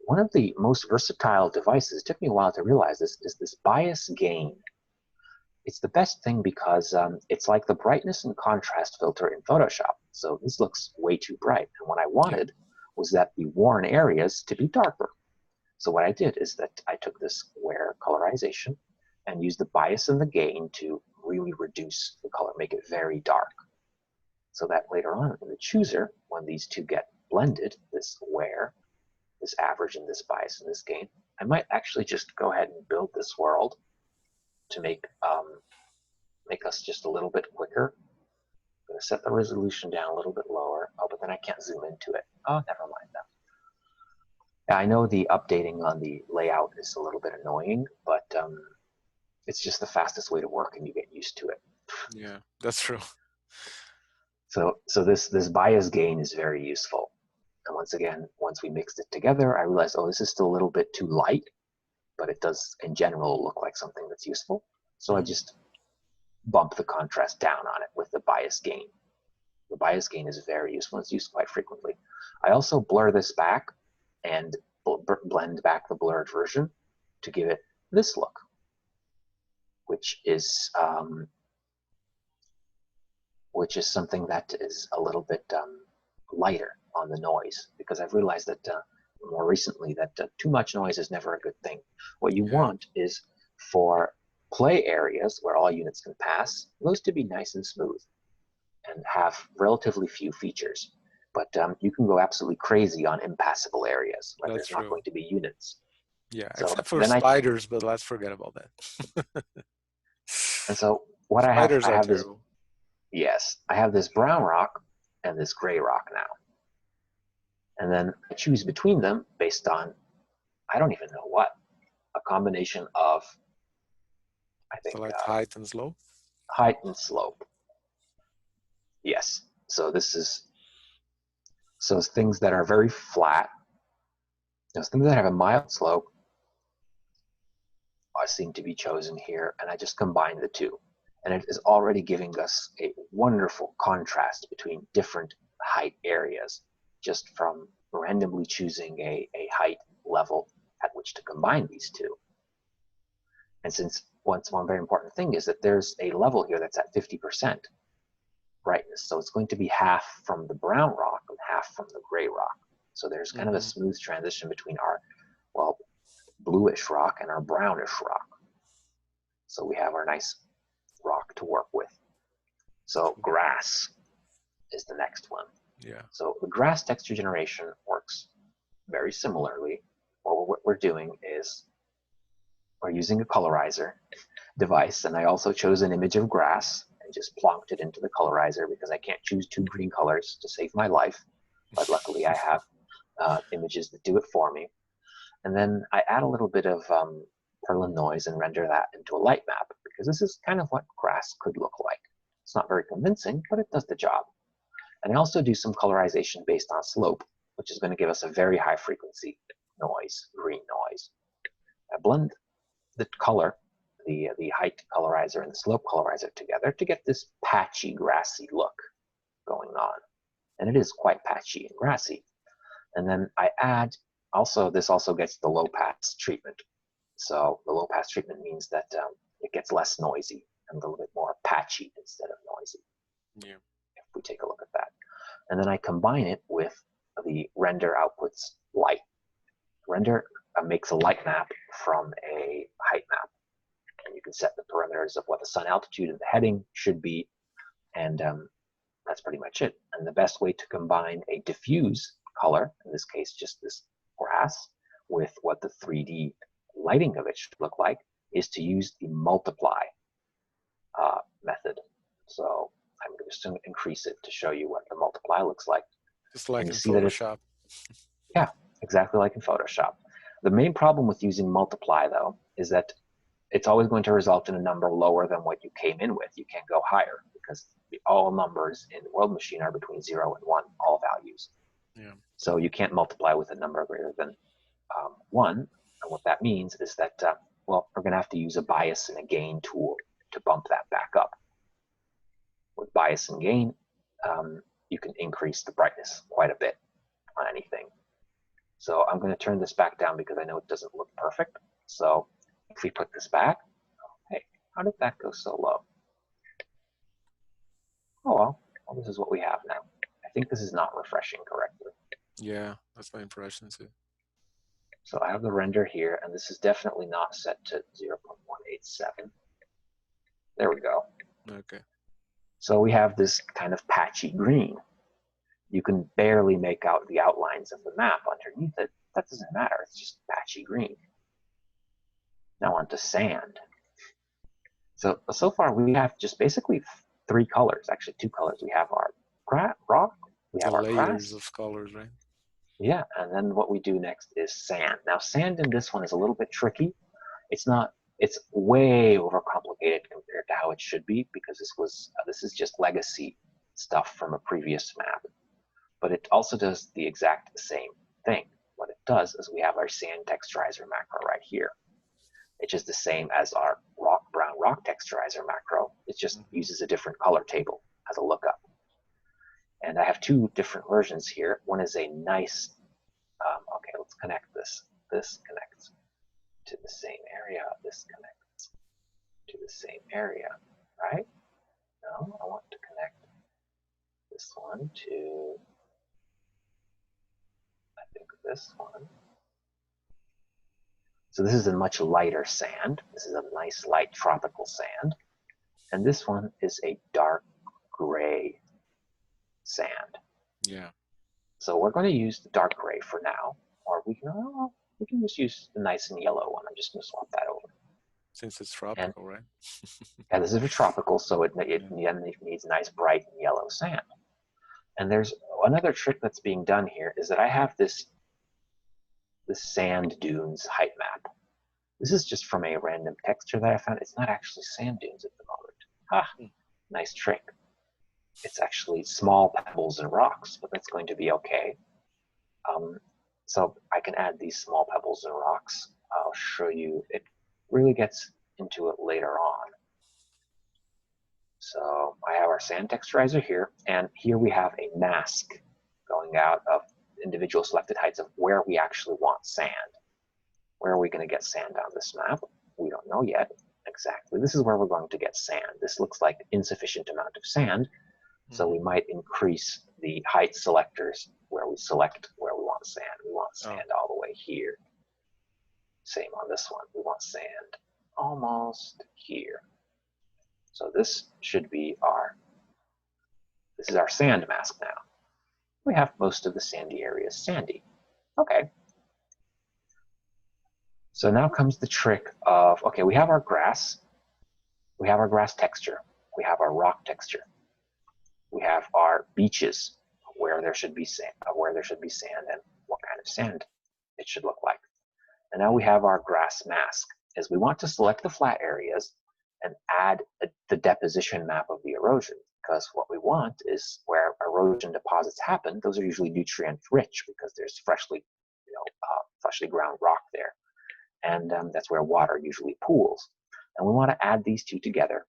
One of the most versatile devices, it took me a while to realize this, is this bias gain. It's the best thing because it's like the brightness and contrast filter in Photoshop. So this looks way too bright. And what I wanted was that the worn areas to be darker. So what I did is that I took this wear colorization and used the bias and the gain to really reduce the color, make it very dark. So that later on in the chooser, when these two get blended, this wear, this average, and this bias and this gain, I might actually just go ahead and build this world to make us just a little bit quicker. I'm going to set the resolution down a little bit lower. Oh, but then I can't zoom into it. Oh, never mind that. Yeah, I know the updating on the layout is a little bit annoying, but it's just the fastest way to work, and you get used to it. Yeah, that's true. So this bias gain is very useful. And once again, once we mixed it together, I realized, oh, this is still a little bit too light, but it does, in general, look like something that's useful. So I just bump the contrast down on it with the bias gain. The bias gain is very useful. It's used quite frequently. I also blur this back and blend back the blurred version to give it this look, which is something that is a little bit lighter on the noise, because I've realized that more recently that too much noise is never a good thing. What you want is for play areas where all units can pass, those to be nice and smooth and have relatively few features. But you can go absolutely crazy on impassable areas where there's not going to be units. Yeah, so except for spiders, but let's forget about that. And so what spiders I have are this, terrible. yes, I have this brown rock and this gray rock now. And then I choose between them based on, I don't even know what, a combination of, I think, so like height and slope? Height and slope. Yes. So this is, so things that are very flat, things that have a mild slope seem to be chosen here, and I just combine the two. And it is already giving us a wonderful contrast between different height areas just from randomly choosing a height level at which to combine these two. And since one very important thing is that there's a level here that's at 50% brightness, so it's going to be half from the brown rock and half from the gray rock. So there's kind of a smooth transition between our, well, bluish rock and our brownish rock. So we have our nice rock to work with. So grass is the next one. Yeah. So the grass texture generation works very similarly. What we're doing is we're using a colorizer device, and I also chose an image of grass and just plonked it into the colorizer because I can't choose two green colors to save my life. But luckily I have images that do it for me. And then I add a little bit of Perlin noise and render that into a light map, because this is kind of what grass could look like. It's not very convincing, but it does the job. And I also do some colorization based on slope, which is going to give us a very high frequency noise, green noise. blend the color, the height colorizer and the slope colorizer together to get this patchy, grassy look going on. And it is quite patchy and grassy. And then I add, this also gets the low pass treatment. So the low pass treatment means that it gets less noisy and a little bit more patchy instead of noisy. Yeah. If we take a look at that. And then I combine it with the render outputs light. Render makes a light map from a height map. And you can set the parameters of what the sun altitude and the heading should be. And that's pretty much it. And the best way to combine a diffuse color, in this case just this grass, with what the 3D lighting of it should look like, is to use the multiply method. So I'm just going to increase it to show you what the multiply looks like. Just like and in you see Photoshop. Yeah, exactly like in Photoshop. The main problem with using multiply, though, is that it's always going to result in a number lower than what you came in with. You can't go higher because all numbers in the world machine are between 0 and 1, all values. Yeah. So you can't multiply with a number greater than 1. And what that means is that, well, we're going to have to use a bias and a gain tool to bump that back up. With bias and gain, you can increase the brightness quite a bit on anything. So I'm going to turn this back down because I know it doesn't look perfect. So if we put this back, hey, how did that go so low? Oh, well, this is what we have now. I think this is not refreshing correctly. Yeah, that's my impression too. So I have the render here, and this is definitely not set to 0.187. There we go. Okay. So we have this kind of patchy green. You can barely make out the outlines of the map underneath it. That doesn't matter. It's just patchy green. Now on to sand. So far we have just basically 3 colors, actually 2 colors. We have our rock, we have The our layers grass. of colors, right? Yeah, and then what we do next is sand. Now sand in this one is a little bit tricky. It's way overcomplicated compared to how it should be because this is just legacy stuff from a previous map. But it also does the exact same thing. What it does is we have our sand texturizer macro right here. It's just the same as our brown rock texturizer macro. It just uses a different color table as a lookup. And I have 2 different versions here. One is a nice, okay, let's connect this. This connects to the same area. This connects to the same area, right? No, I want to connect this one to, I think, this one. So this is a much lighter sand. This is a nice light tropical sand. And this one is a dark gray sand. Yeah. So we're going to use the dark gray for now, or we can just use the nice and yellow one. I'm just going to swap that over. Since it's tropical, right? Yeah, this is for tropical, so it needs nice bright yellow sand. And there's another trick that's being done here is that I have this sand dunes height map. This is just from a random texture that I found. It's not actually sand dunes at the moment. Nice trick. It's actually small pebbles and rocks, but that's going to be okay. So I can add these small pebbles and rocks. I'll show you. It really gets into it later on. So I have our sand texturizer here, and here we have a mask going out of individual selected heights of where we actually want sand. Where are we going to get sand on this map? We don't know yet exactly. This is where we're going to get sand. This looks like insufficient amount of sand, so we might increase the height selectors where we select where we want sand. We want sand all the way here. Same on this one. We want sand almost here. So this should be this is our sand mask now. We have most of the sandy areas sandy. Okay. So now comes the trick of, okay, we have our grass. We have our grass texture. We have our rock texture. We have our beaches where there should be sand, and what kind of sand it should look like. And now we have our grass mask, as we want to select the flat areas and add the deposition map of the erosion, because what we want is where erosion deposits happen, those are usually nutrient rich because there's freshly ground rock there. and that's where water usually pools. And we want to add these two together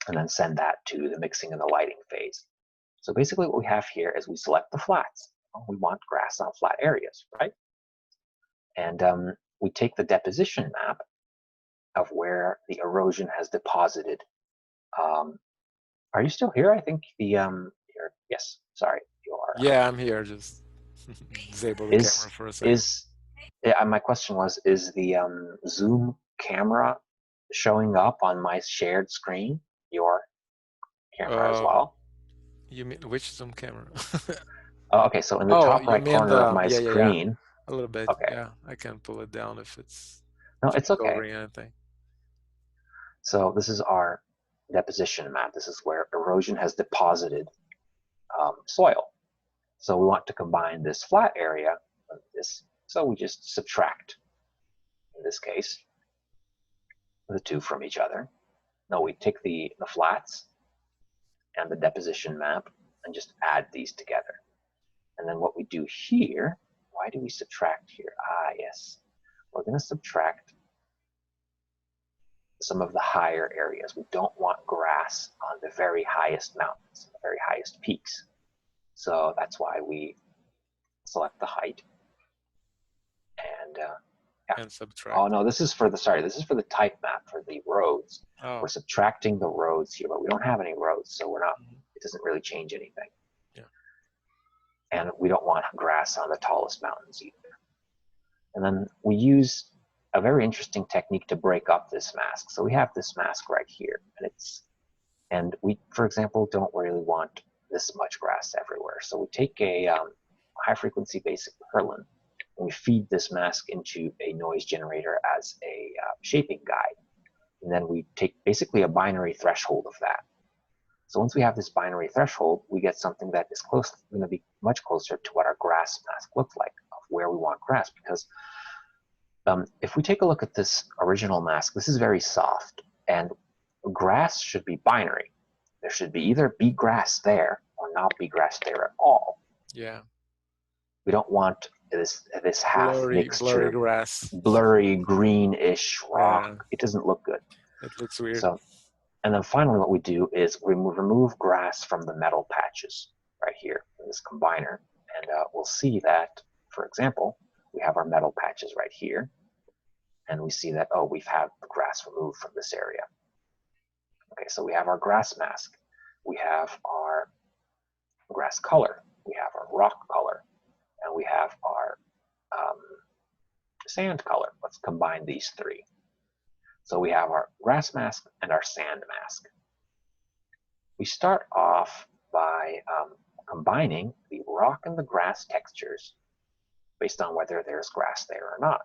and then send that to the mixing and the lighting phase. So basically what we have here is we select the flats. We want grass on flat areas, right? And we take the deposition map of where the erosion has deposited. Are you still here? I think the yes, sorry, you are. Yeah, I'm here. Just disable the camera for a second. Yeah, my question was, is the Zoom camera showing up on my shared screen, your camera as well? You mean which zoom camera? Oh, okay, so in the Oh, top you right mean corner of the my yeah. screen. A little bit. Okay, Yeah, I can pull it down if no, you're it's okay. covering anything. So this is our deposition map. This is where erosion has deposited soil. So we want to combine this flat area with this. So we just subtract, in this case, the two from each other. No, we take the flats and the deposition map and just add these together. And then what we do here, why do we subtract here? Ah, yes. We're going to subtract some of the higher areas. We don't want grass on the very highest mountains, the very highest peaks. So that's why we select the height. And yeah. And subtract. Oh no, this is for the type map for the roads. Oh. We're subtracting the roads here, but we don't have any roads, so we're not. It doesn't really change anything. Yeah. And we don't want grass on the tallest mountains either. And then we use a very interesting technique to break up this mask. So we have this mask right here, and we, for example, don't really want this much grass everywhere. So we take a high frequency basic Perlin, and we feed this mask into a noise generator as a shaping guide. And then we take basically a binary threshold of that. So once we have this binary threshold, we get something that is going to be much closer to what our grass mask looks like, of where we want grass. Because if we take a look at this original mask, this is very soft, and grass should be binary. There should be either be grass there or not be grass there at all. Yeah. We don't want this half mixture, blurry grass, blurry greenish rock. Yeah. It doesn't look good. It looks weird. So, and then finally, what we do is we remove grass from the metal patches right here in this combiner, and we'll see that, for example, we have our metal patches right here, and we see that, oh, we've had the grass removed from this area. Okay, so we have our grass mask, we have our grass color, we have our rock color, and we have our sand color. Let's combine these three. So we have our grass mask and our sand mask. We start off by combining the rock and the grass textures based on whether there's grass there or not.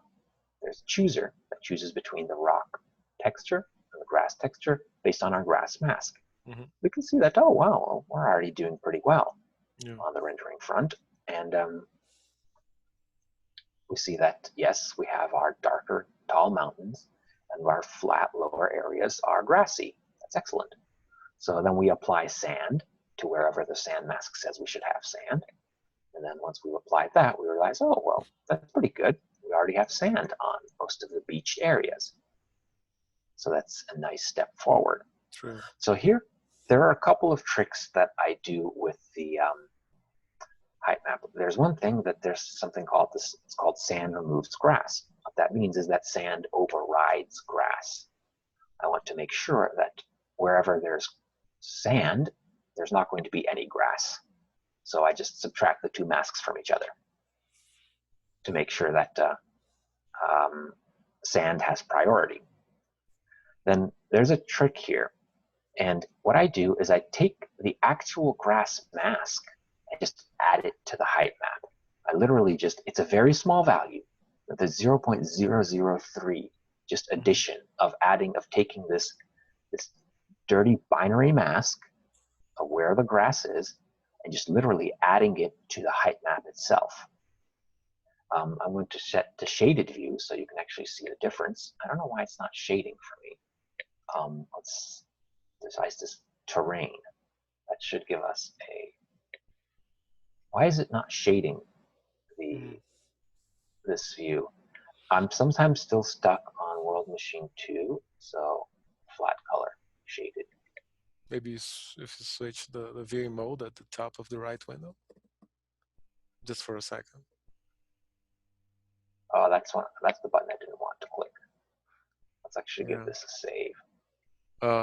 There's a chooser that chooses between the rock texture and the grass texture based on our grass mask. Mm-hmm. We can see that, oh, wow, we're already doing pretty well on the rendering front. And we see that, yes, we have our darker, tall mountains, and our flat lower areas are grassy. That's excellent. So then we apply sand to wherever the sand mask says we should have sand. And then once we've applied that, we realize, oh, well, that's pretty good. We already have sand on most of the beached areas. So that's a nice step forward. True. So here, there are a couple of tricks that I do with the height map. There's one thing that there's something called this, it's called sand removes grass. What that means is that sand overrides grass. I want to make sure that wherever there's sand, there's not going to be any grass. So I just subtract the two masks from each other to make sure that sand has priority. Then there's a trick here. And what I do is I take the actual grass mask and just add it to the height map. I literally just, it's a very small value, the 0.003, just addition of taking this dirty binary mask of where the grass is and just literally adding it to the height map itself. I'm going to set the shaded view so you can actually see the difference. I don't know why it's not shading for me. Let's decide this terrain. That should give us a, why is it not shading this view? I'm sometimes still stuck on World Machine 2, so flat color, shaded. Maybe if you switch the viewing mode at the top of the right window, just for a second. Oh, that's the button I didn't want to click. Let's actually give Yeah. this a save.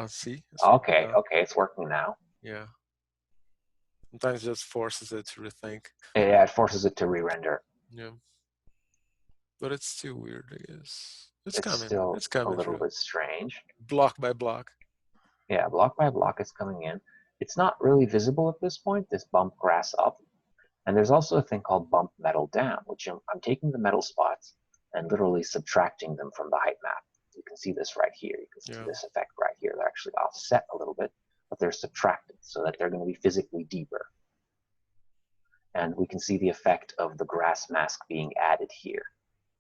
See, it's working Okay, now. okay, it's working now. Yeah. Sometimes it just forces it to rethink. Yeah, it forces it to re-render. Yeah. But it's still weird, I guess. It's It's coming. still It's a coming little through. bit strange. Block by block. Yeah, block by block it's coming in. It's not really visible at this point, this bump grass up. And there's also a thing called bump metal down, which I'm taking the metal spots and literally subtracting them from the height map. You can see this right here. You can see Yeah. this effect right here. They're actually offset a little bit, but they're subtracted so that they're going to be physically deeper. And we can see the effect of the grass mask being added here.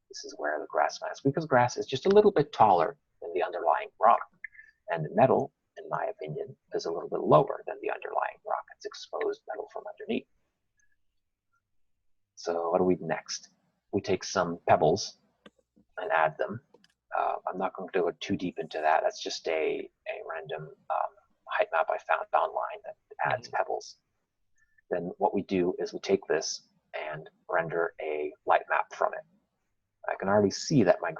This is where the grass mask, because grass is just a little bit taller than the underlying rock. And metal, in my opinion, is a little bit lower than the underlying rock. It's exposed metal from underneath. So what do we do next? We take some pebbles and add them. I'm not going to go too deep into that. That's just a random height map I found online that adds pebbles. Then what we do is we take this and render a light map from it. I can already see that my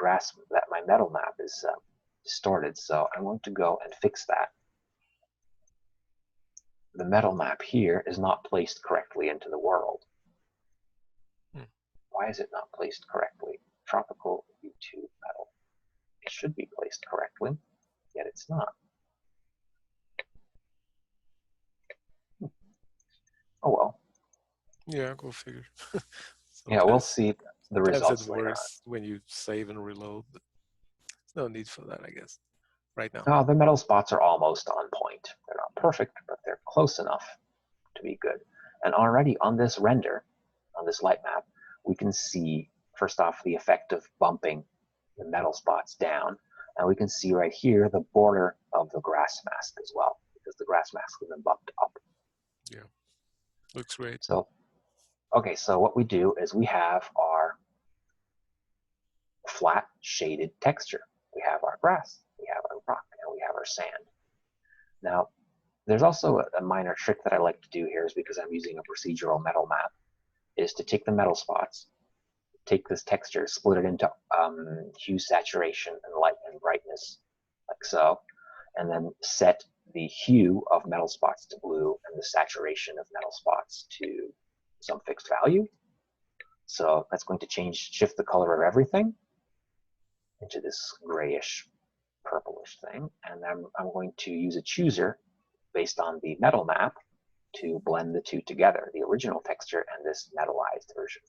metal map is distorted, so I'm going to go and fix that. The metal map here is not placed correctly into the world. Why is it not placed correctly? Tropical U2 metal. It should be placed correctly, yet it's not. Oh well. Yeah, go figure. Yeah, we'll see the Sometimes it's results later worse when you save and reload. But there's no need for that, I guess, right now. on. Oh, the metal spots are almost on point. They're not perfect, but they're close enough to be good. And already on this render, on this light map, we can see, first off, the effect of bumping the metal spots down. And we can see right here the border of the grass mask as well, because the grass mask has been bumped up. Yeah, looks great. So, okay, so what we do is we have our flat shaded texture. We have our grass, we have our rock, and we have our sand. Now, there's also a minor trick that I like to do here is because I'm using a procedural metal map, is to take the metal spots, take this texture, split it into hue, saturation, and light and brightness, like so, and then set the hue of metal spots to blue and the saturation of metal spots to some fixed value. So that's going to shift the color of everything into this grayish purplish thing. And I'm going to use a chooser based on the metal map to blend the two together, the original texture and this metallized version.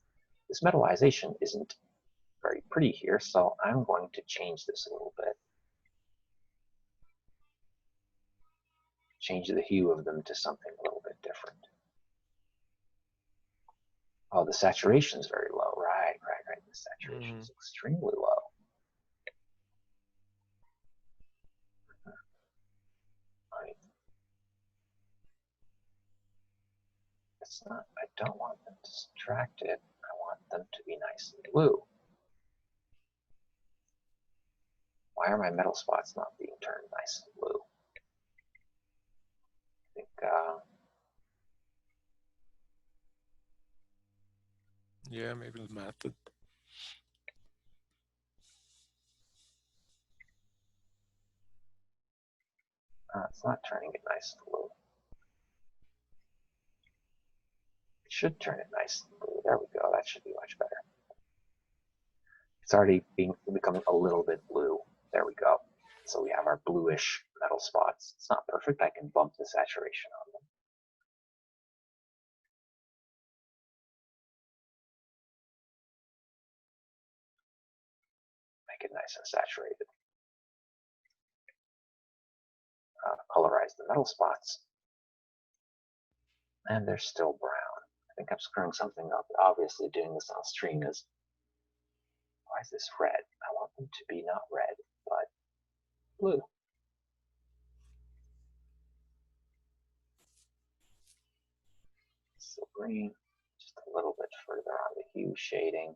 This metallization isn't very pretty here, so I'm going to change this a little bit. Change the hue of them to something a little bit different. Oh, the saturation is very low. Right. The saturation is extremely low. Right. It's not. I don't want them to subtract it. I want them to be nice and blue. Why are my metal spots not being turned nice and blue? I think. Yeah, maybe the method. It's not turning it nice and blue. It should turn it nice and blue. There we go. That should be much better. It's already becoming a little bit blue. There we go. So we have our bluish metal spots. It's not perfect. I can bump the saturation on them. Make it nice and saturated. Colorize the metal spots. And they're still brown. I think I'm screwing something up. Obviously doing this on stream is, why is this red? I want them to be not red, but blue. So green, just a little bit further on the hue shading.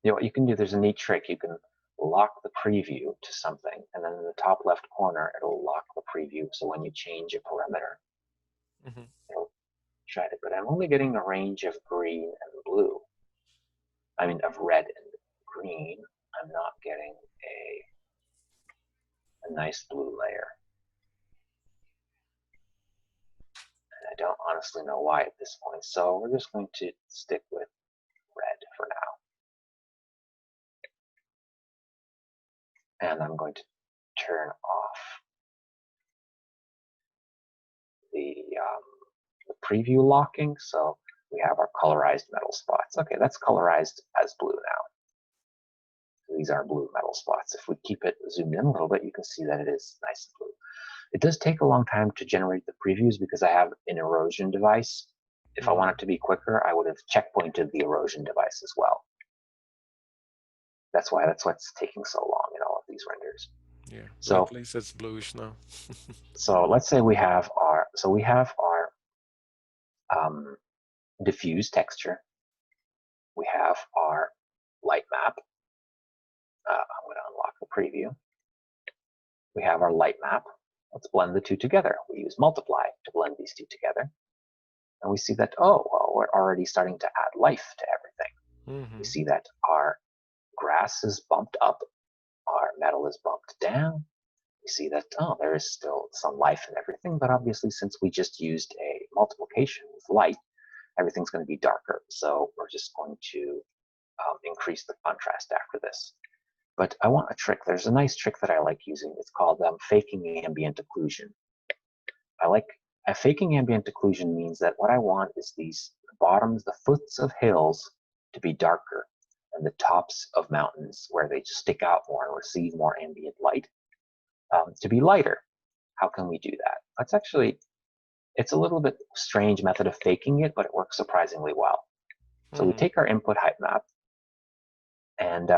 you know what you can do, there's a neat trick. You can lock the preview to something, and then in the top left corner, it'll lock the preview. So when you change a parameter, Hmm. it'll try it. But I'm only getting a range of green and blue. I mean, of red and green. I'm not getting a nice blue layer. And I don't honestly know why at this point. So we're just going to stick with red for now. And I'm going to turn off the preview locking. So we have our colorized metal spots. Okay, that's colorized as blue now. These are blue metal spots. If we keep it zoomed in a little bit, you can see that it is nice and blue. It does take a long time to generate the previews because I have an erosion device. If I want it to be quicker, I would have checkpointed the erosion device as well. That's what's taking so long in all of these renders. Yeah, So at least it's bluish now. so let's say we have our diffuse texture. We have our light map. I'm going to unlock the preview. We have our light map. Let's blend the two together. We use multiply to blend these two together. And we see that, oh, well, we're already starting to add life to everything. We see that our grass is bumped up, our metal is bumped down. We see that, oh, there is still some life in everything, but obviously since we just used a multiplication with light, everything's going to be darker. So we're just going to increase the contrast after this. But I want a trick. There's a nice trick that I like using. It's called faking ambient occlusion. Faking ambient occlusion means that what I want is these bottoms, the foots of hills, to be darker, and the tops of mountains, where they just stick out more and receive more ambient light, to be lighter. How can we do that? It's a little bit strange method of faking it, but it works surprisingly well. So we take our input height map, and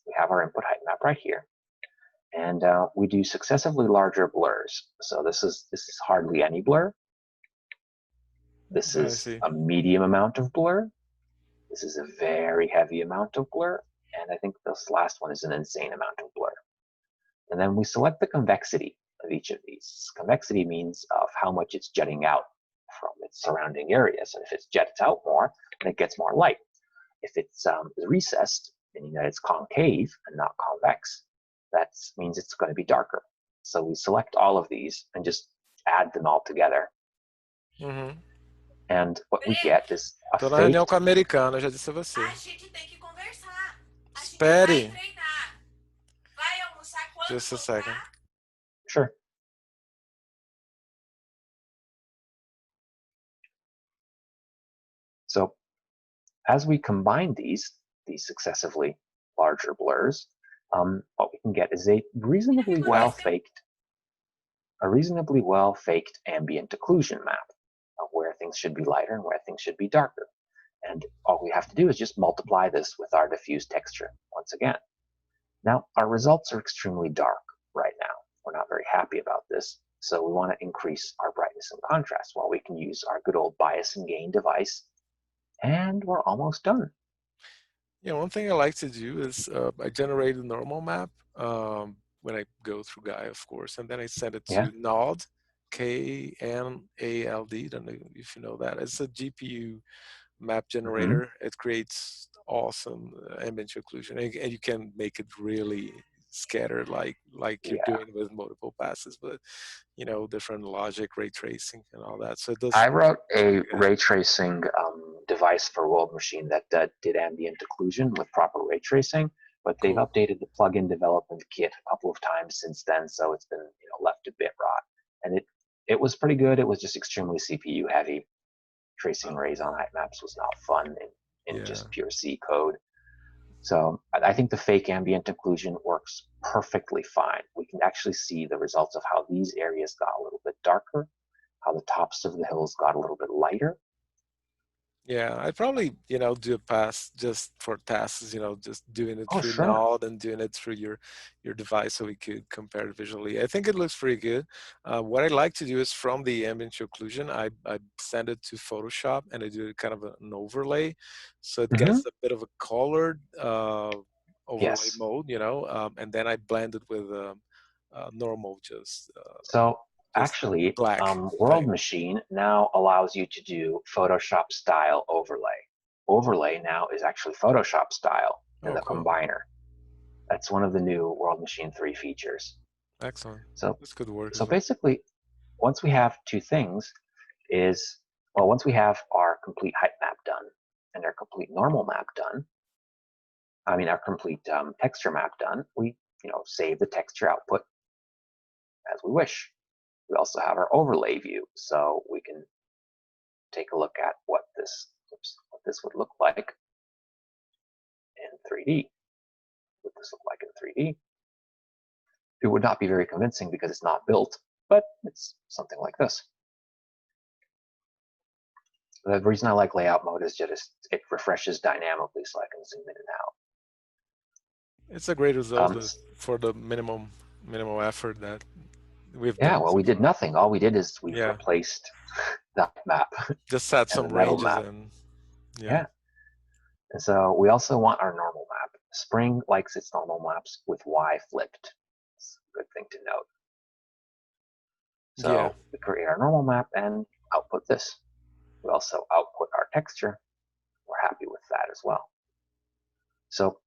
we have our input height map right here. And we do successively larger blurs. So this is hardly any blur. This is a medium amount of blur. This is a very heavy amount of blur. And I think this last one is an insane amount of blur. And then we select the convexity of each of these. Convexity means of how much it's jetting out from its surrounding areas. And if it jets out more, then it gets more light. If it's recessed, meaning that it's concave and not convex, that means it's going to be darker. So we select all of these and just add them all together. And what we get is a Tô na faked... reunião com a americana, já disse a você. A gente tem que conversar. A gente Espere. vai treinar. Vai almoçar quando Just a second. Sure. So as we combine these successively larger blurs, what we can get is a reasonably well-faked ambient occlusion map of where things should be lighter and where things should be darker. And all we have to do is just multiply this with our diffuse texture once again. Now, our results are extremely dark right now. We're not very happy about this, so we want to increase our brightness and contrast. Well, we can use our good old bias and gain device, and we're almost done. Yeah, one thing I like to do is I generate a normal map when I go through Gaia, of course, and then I send it to Nald, KNALD. Don't know if you know that. It's a GPU map generator. It creates awesome ambient occlusion, and you can make it really scattered, like you're doing with multiple passes, but different logic, ray tracing, and all that. So it does. I wrote a ray tracing device for World Machine that did ambient occlusion with proper ray tracing, but they've updated the plugin development kit a couple of times since then, so it's been left a bit rot. And it was pretty good. It was just extremely CPU heavy. Tracing rays on height maps was not fun in just pure C code. So I think the fake ambient occlusion works perfectly fine. We can actually see the results of how these areas got a little bit darker, how the tops of the hills got a little bit lighter. Yeah, I'd probably, do a pass just for tasks, just doing it Oh, through sure. Node and doing it through your device so we could compare it visually. I think it looks pretty good. What I like to do is from the ambient to occlusion, I send it to Photoshop and I do kind of an overlay. So it Hmm. gets a bit of a colored overlay Yes. mode, and then I blend it with normal, So just actually, black World type. Machine now allows you to do Photoshop style overlay. Overlay now is actually Photoshop style in Oh, the cool. combiner. That's one of the new World Machine 3 features. Excellent. So, This could work so as well. basically, once we have two things, is well, once we have our complete height map done and our complete normal map done, I mean our complete texture map done, we save the texture output as we wish. We also have our overlay view, so we can take a look at what this would look like in 3D. What this look like in 3D? It would not be very convincing because it's not built, but it's something like this. The reason I like layout mode is just it refreshes dynamically, so I can zoom in and out. It's a great result Um, for the minimum effort that we've yeah, done well, so we did far. nothing. All we did is we've Yeah, replaced the map just set and the some metal ranges map. and yeah, Yeah, and so we also want our normal map. Spring likes its normal maps with Y flipped. It's a good thing to note. yeah, So we create our normal map and output this. We also output our texture. We're happy with that as well. So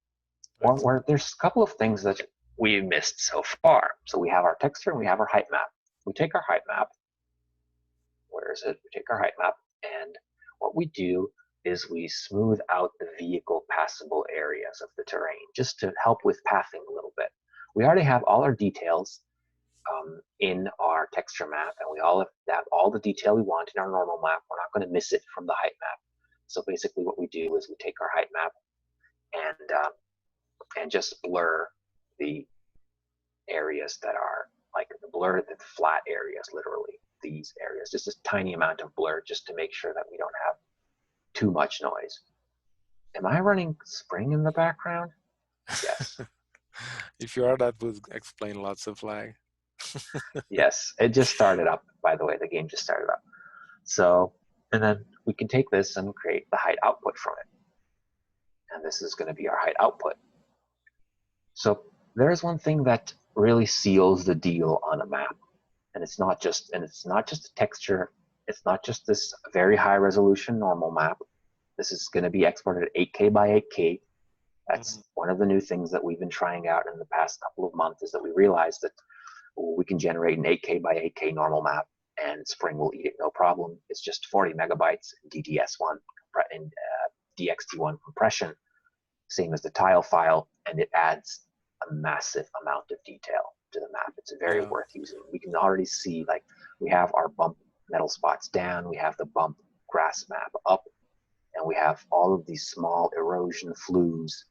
excellent. there's a couple of things that we missed so far. So we have our texture and we have our height map. We take our height map. Where is it? We take our height map, and what we do is we smooth out the vehicle passable areas of the terrain just to help with pathing a little bit. We already have all our details in our texture map, and we all have all the detail we want in our normal map. We're not going to miss it from the height map. So basically, what we do is we take our height map and just blur the areas that are like blur the flat areas, literally these areas, just a tiny amount of blur, just to make sure that we don't have too much noise. Am I running Spring in the background? Yes. If you are, that would explain lots of lag. Yes, it just started up, by the way. The game just started up. So, and then we can take this and create the height output from it. And this is going to be our height output. So there's one thing that really seals the deal on a map. And it's not just a texture. It's not just this very high resolution normal map. This is going to be exported at 8K by 8K. Mhm. That's one of the new things that we've been trying out in the past couple of months, is that we realized that we can generate an 8K by 8K normal map, and Spring will eat it no problem. It's just 40 megabytes in DDS1 in DXT1 compression, same as the tile file, and it adds a massive amount of detail to the map. It's very Yeah, worth using. We can already see, like, we have our bump metal spots down, we have the bump grass map up, and we have all of these small erosion flues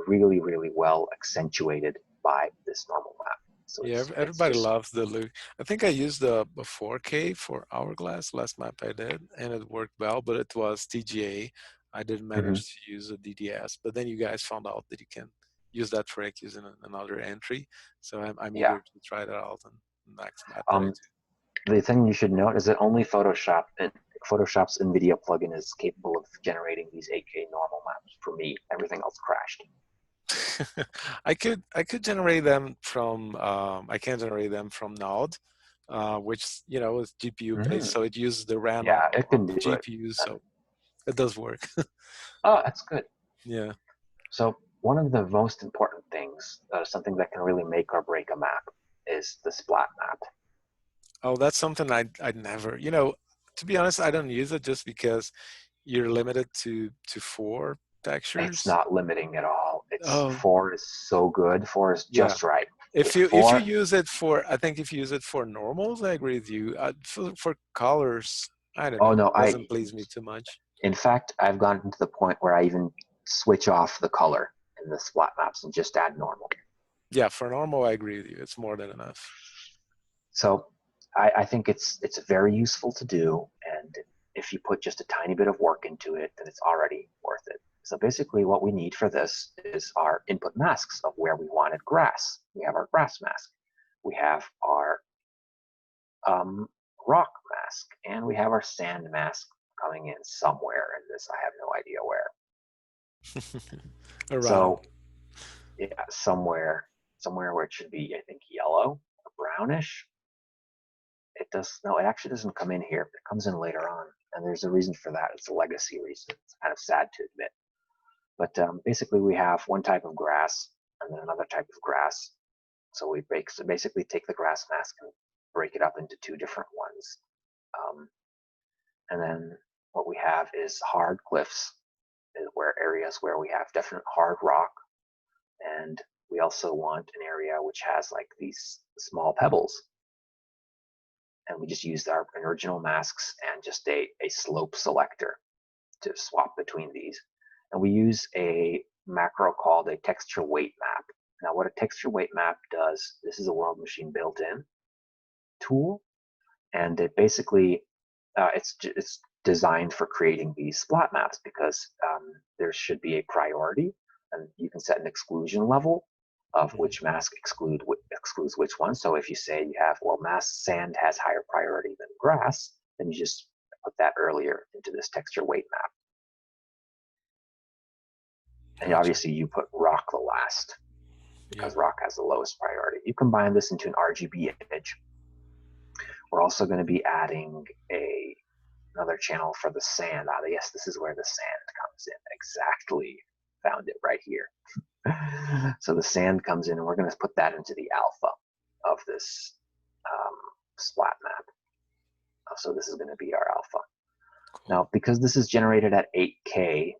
really, really well accentuated by this normal map. So yeah. it's Everybody just loves the look. I think I used a 4K for Hourglass last map I did, and it worked well. But it was TGA. I didn't mhm. manage to use a DDS. But then you guys found out that you can use that trick using another entry. So I'm Yeah. eager to try that out on the next map that I Um, the thing you should note is that only Photoshop's NVIDIA plugin is capable of generating these 8K normal maps. For me, everything else crashed. I could generate them from I can generate them from Node, which is GPU based, Mm, so it uses the RAM yeah, it on can the do it. GPU, so it does work. Oh, that's good. Yeah. So one of the most important things, something that can really make or break a map, is the splat map. Oh, that's something I'd never. To be honest, I don't use it just because you're limited to four It's textures. not limiting at all. It's Oh, 4 is so good. 4 is yeah. just right. If With you 4, use it for, I think if you use it for normals, I agree with you. For colors, I don't oh know. no, It doesn't please me too much. in fact, I've gotten to the point where I even switch off the color in the splat maps and just add normal. Yeah, for normal, I agree with you. It's more than enough. So I think it's very useful to do, and if you put just a tiny bit of work into it, then it's already worth it. So basically what we need for this is our input masks of where we wanted grass. We have our grass mask. We have our rock mask, and we have our sand mask coming in somewhere in this. I have no idea where. Around. So yeah, somewhere where it should be, I think, yellow or brownish. It does, no, it actually doesn't come in here. It comes in later on, and there's a reason for that. It's a legacy reason. It's kind of sad to admit. But basically, we have one type of grass and then another type of grass. So we basically take the grass mask and break it up into two different ones. And then what we have is hard cliffs, where areas where we have definite hard rock. And we also want an area which has like these small pebbles. And we just used our original masks and just a slope selector to swap between these. And we use a macro called a texture weight map. Now what a texture weight map does, this is a World Machine built-in tool, and it basically, it's designed for creating these splat maps because there should be a priority, and you can set an exclusion level of which mask excludes which one. So if you say you have, well, sand has higher priority than grass, then you just put that earlier into this texture weight map. And Gotcha. obviously you put rock the last because rock has the lowest priority. You combine this into an RGB image. We're also going to be adding another channel for the sand. Yes, this is where the sand comes in. Exactly. Found it right here. So the sand comes in, and we're going to put that into the alpha of this splat map. So this is going to be our alpha. Cool. Now, because this is generated at 8K,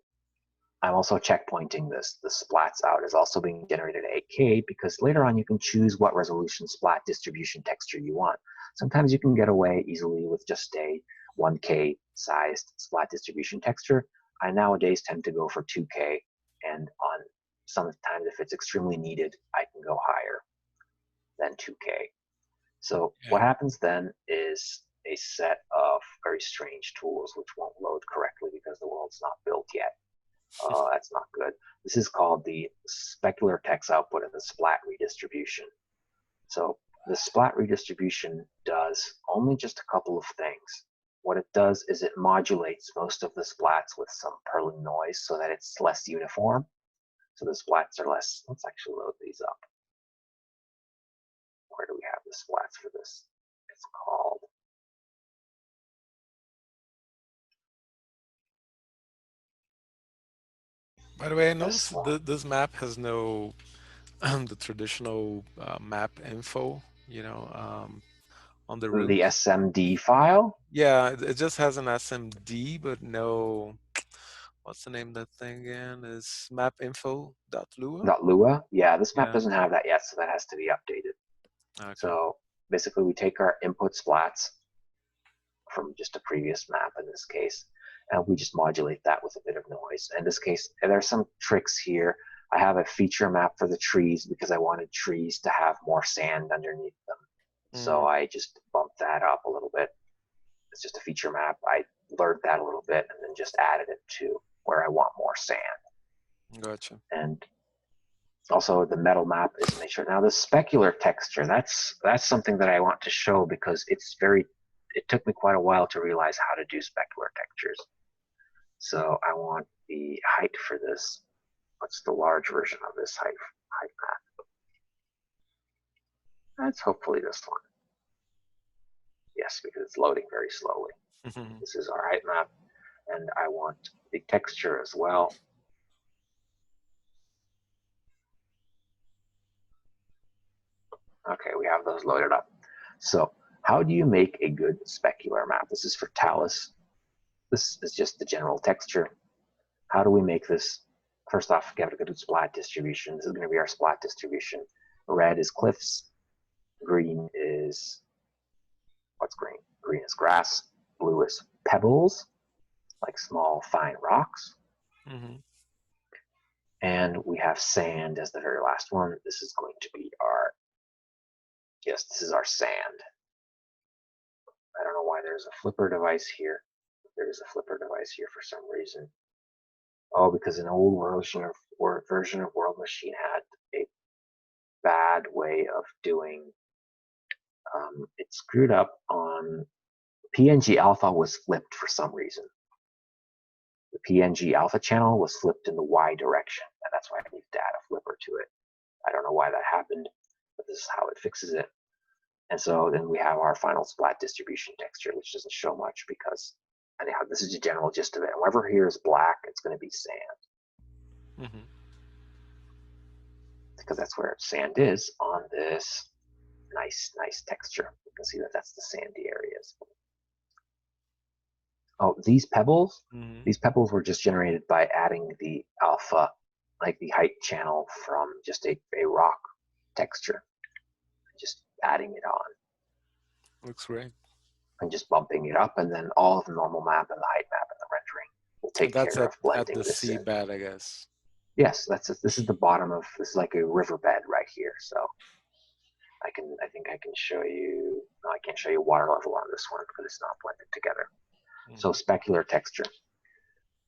I'm also checkpointing this. The splats out is also being generated at 8K because later on you can choose what resolution splat distribution texture you want. Sometimes you can get away easily with just a 1K sized splat distribution texture. I nowadays tend to go for 2K, and on sometimes if it's extremely needed, I can go higher than 2K. So what happens then is a set of very strange tools which won't load correctly because the world's not built yet. That's not good. This is called the specular text output and the splat redistribution. So the splat redistribution does only just a couple of things. What it does is it modulates most of the splats with some purling noise so that it's less uniform. So the splats are less. Let's actually load these up. Where do we have the splats for this? It's called. By the way, I noticed this map has no the traditional map info, on the roof. The SMD file? Yeah, it just has an SMD, but no, what's the name of that thing again? Is mapinfo.lua? .lua? Yeah, this map doesn't have that yet, so that has to be updated. Okay. So basically we take our input splats from just a previous map in this case, and we just modulate that with a bit of noise. In this case, there's some tricks here. I have a feature map for the trees because I wanted trees to have more sand underneath them. So I just bumped that up a little bit. It's just a feature map. I blurred that a little bit and then just added it to where I want more sand. Gotcha. And also the metal map is make sure. Now the specular texture, that's something that I want to show because it took me quite a while to realize how to do specular textures. So I want the height for this. What's the large version of this height map? That's hopefully this one. Yes, because it's loading very slowly. This is our height map, and I want the texture as well. Okay, we have those loaded up. So how do you make a good specular map? This is for Talus. This is just the general texture. How do we make this? First off, we have to go to splat distribution. This is going to be our splat distribution. Red is cliffs. Green is, what's green? Green is grass. Blue is pebbles, like small fine rocks. And we have sand as the very last one. This is going to be our, yes, this is our sand. I don't know why there's a flipper device here. there's a flipper device here for some reason. Oh, because an old version of World Machine had a bad way of doing. It screwed up on PNG alpha was flipped for some reason. The PNG alpha channel was flipped in the Y direction, and that's why I need to add a flipper to it. I don't know why that happened, but this is how it fixes it. And so then we have our final splat distribution texture, which doesn't show much because, anyhow, this is the general gist of it. And wherever here is black, it's going to be sand. Mm-hmm. Because that's where sand is on this nice texture. You can see that that's the sandy areas. Oh, these pebbles were just generated by adding the alpha, like the height channel from just a rock texture. Just adding it on. Looks great. And just bumping it up, and then all of the normal map and the height map and the rendering will take care of blending at the this in. seabed, I guess. Yes, this is the bottom of, this is like a riverbed right here. So I think I can show you, no, I can't show you water level on this one because it's not blended together. So specular texture.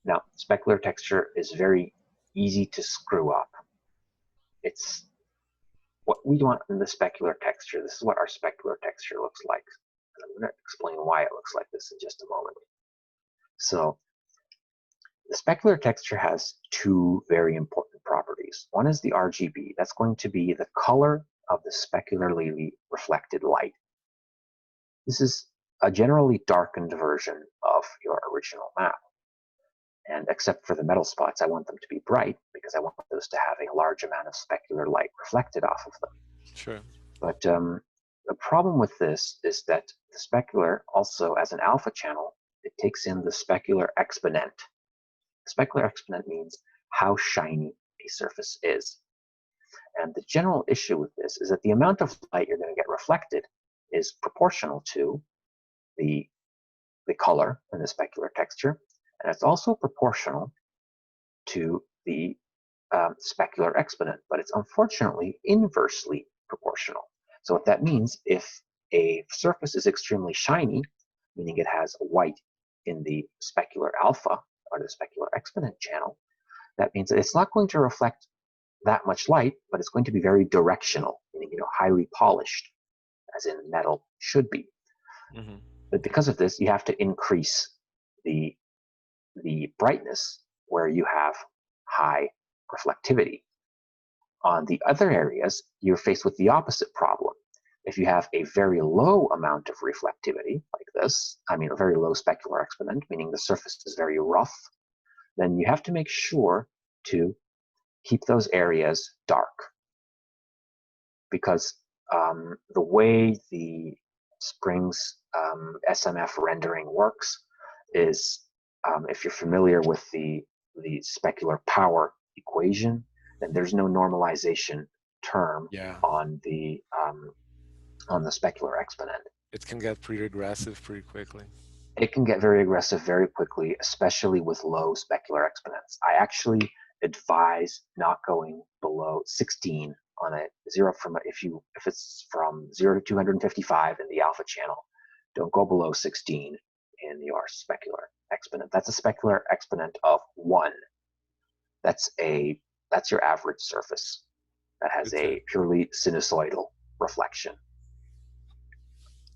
Now, specular texture is very easy to screw up. It's what we want in the specular texture. This is what our specular texture looks like. And I'm going to explain why it looks like this in just a moment. So the specular texture has two very important properties. One is the RGB. That's going to be the color of the specularly reflected light. This is a generally darkened version of your original map. And except for the metal spots, I want them to be bright because I want those to have a large amount of specular light reflected off of them. Sure. But the problem with this is that the specular also, as an alpha channel, it takes in the specular exponent. Specular exponent means how shiny a surface is. And the general issue with this is that the amount of light you're going to get reflected is proportional to the color in the specular texture, and it's also proportional to the specular exponent, but it's unfortunately inversely proportional. So what that means, if a surface is extremely shiny, meaning it has white in the specular alpha or the specular exponent channel, that means that it's not going to reflect that much light, but it's going to be very directional, meaning highly polished, as in metal should be. But because of this, you have to increase the brightness where you have high reflectivity. On the other areas, you're faced with the opposite problem. If you have a very low amount of reflectivity, like this, I mean a very low specular exponent, meaning the surface is very rough, then you have to make sure to keep those areas dark. Because the way the Spring's SMF rendering works is, if you're familiar with the specular power equation, then there's no normalization term on the specular exponent. It can get pretty aggressive pretty quickly. It can get very aggressive very quickly, especially with low specular exponents. I actually advise not going below 16 on a zero if it's from 0 to 255 in the alpha channel. Don't go below 16 in your specular exponent. That's a specular exponent of 1. That's your average surface that has a purely sinusoidal reflection.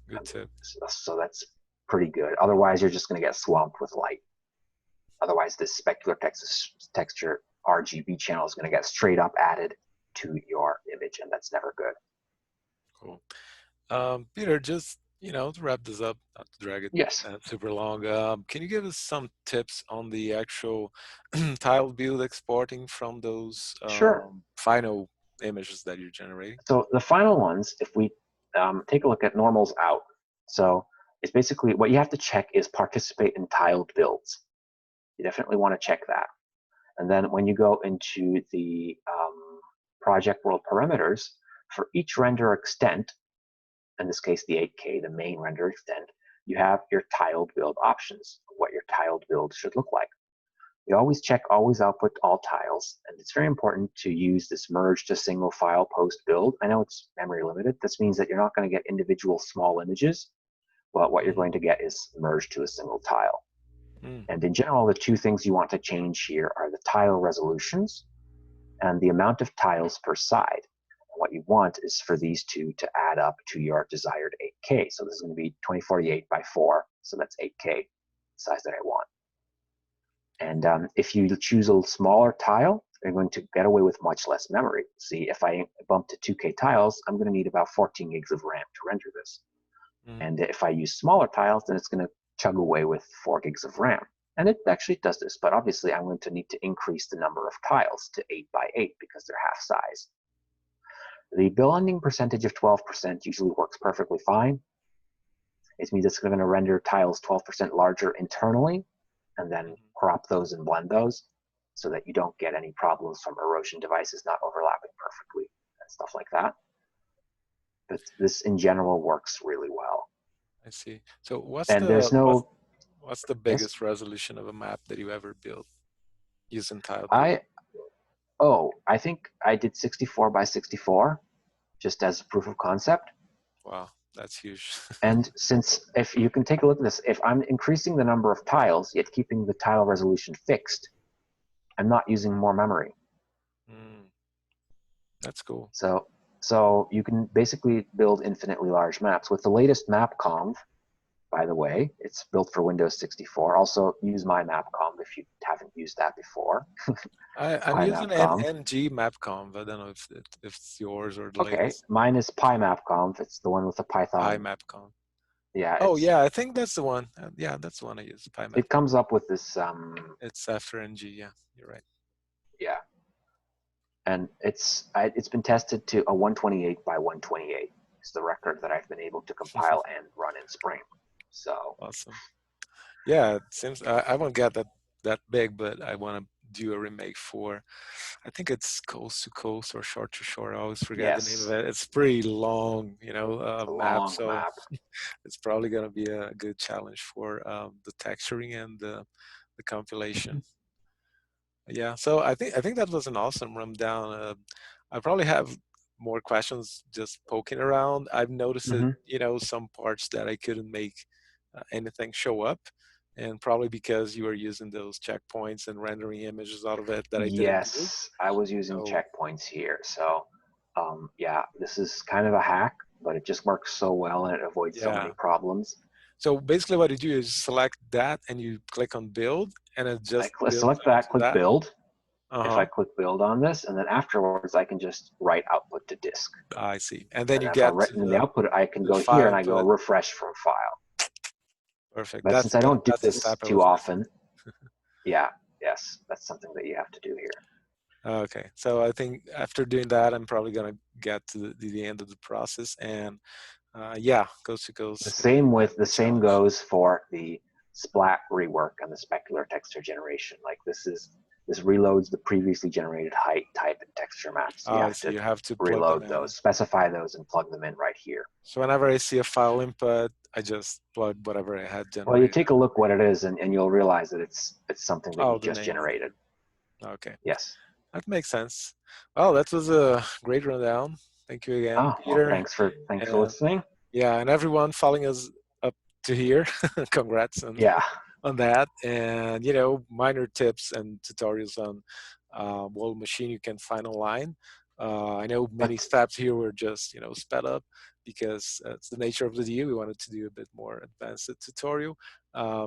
Good tip. So that's pretty good. Otherwise, you're just going to get swamped with light. Otherwise, this specular texture RGB channel is going to get straight up added to your image, and that's never good. Cool. Peter, just to wrap this up, not to drag it super long, can you give us some tips on the actual tile build exporting from those final images that you're generating? So the final ones, if we take a look at normals out, so it's basically what you have to check is participate in tiled builds. You definitely want to check that. And then when you go into the project world parameters, for each render extent, in this case the 8K, the main render extent, you have your tiled build options, what your tiled build should look like. You always check always output all tiles, and it's very important to use this merge to single file post build. I know it's memory limited. This means that you're not going to get individual small images, but what you're going to get is merged to a single tile. Mm. And in general, the two things you want to change here are the tile resolutions and the amount of tiles per side. And what you want is for these two to add up to your desired 8K. So this is going to be 2048 by 4, so that's 8K, size that I want. And if you choose a smaller tile, you're going to get away with much less memory. See, if I bump to 2K tiles, I'm going to need about 14 gigs of RAM to render this. Mm. And if I use smaller tiles, then it's going to chug away with 4 gigs of RAM. And it actually does this, but obviously I'm going to need to increase the number of tiles to 8 by 8 because they're half size. The blending percentage of 12% usually works perfectly fine. It means it's going to render tiles 12% larger internally, and then crop those and blend those so that you don't get any problems from erosion devices not overlapping perfectly and stuff like that. But this in general works really well. I see. So what's And there's the no, what's the yes, biggest resolution of a map that you ever built using tile build? I think I did 64 by 64 just as a proof of concept. Wow, that's huge. And since, if you can take a look at this, if I'm increasing the number of tiles yet keeping the tile resolution fixed, I'm not using more memory. Mm, that's cool. So you can basically build infinitely large maps. With the latest map conv, by the way, it's built for Windows 64. Also, use my map conv if you haven't used that before. I'm using PyMapConv. NG MapConv. I don't know if it's yours or the Okay, latest. mine is PyMapConv. It's the one with the Python. PyMapConv. Yeah, Oh yeah, I think that's the one. Yeah, that's the one I use. PyMap. it comes up with this. It's after NG. Yeah, you're right. Yeah, and it's been tested to a 128 by 128. It's the record that I've been able to compile and run in Spring. So Awesome. Yeah, it seems I won't get that big, but I want to do a remake for. I think it's Coast to Coast or Shore to Shore. I always forget the name of yes, it. It's pretty long, it's a map, long so map. it's probably gonna be a good challenge for the texturing and the compilation. Yeah, so I think that was an awesome rundown. I probably have more questions just poking around. I've noticed it, Mm-hmm. some parts that I couldn't make anything show up, and probably because you were using those checkpoints and rendering images out of it that I didn't do. Yes, I was using So checkpoints here. So, yeah, this is kind of a hack, but it just works so well and it avoids so many yeah, problems. so basically what you do is select that and you click on build, and it I just builds select that, onto click that. build. If I Uh-huh. click build on this, and then afterwards I can just write output to disk. I see. And then And you if I've get to written the output, I can the go here file and I go input. refresh from file. Perfect. But since I don't do That's the this step I too was missing. often, yeah, yes, that's something that you have to do here. Okay, so I think after doing that, I'm probably gonna get to the end of the process, and yeah, Coast to Coast is The definitely a same challenge. goes for the splat rework and the specular texture generation. Like this reloads the previously generated height, type, and texture maps. You I have see. to You have to plug them reload in. those, specify those, and plug them in right here. So whenever I see a file input, I just plug whatever I had Well, you generated. take a look what it is, and you'll realize that it's something that Oh, you the just name of it. generated. Okay, Yes. that makes sense. Well, that was a great rundown. Thank you again, Oh, well, Peter. thanks for And listening. yeah, and everyone following us up to here. Congrats Yeah. on that. And minor tips and tutorials on what machine you can find online. I know many steps here were just sped up because it's the nature of the deal. We wanted to do a bit more advanced tutorial.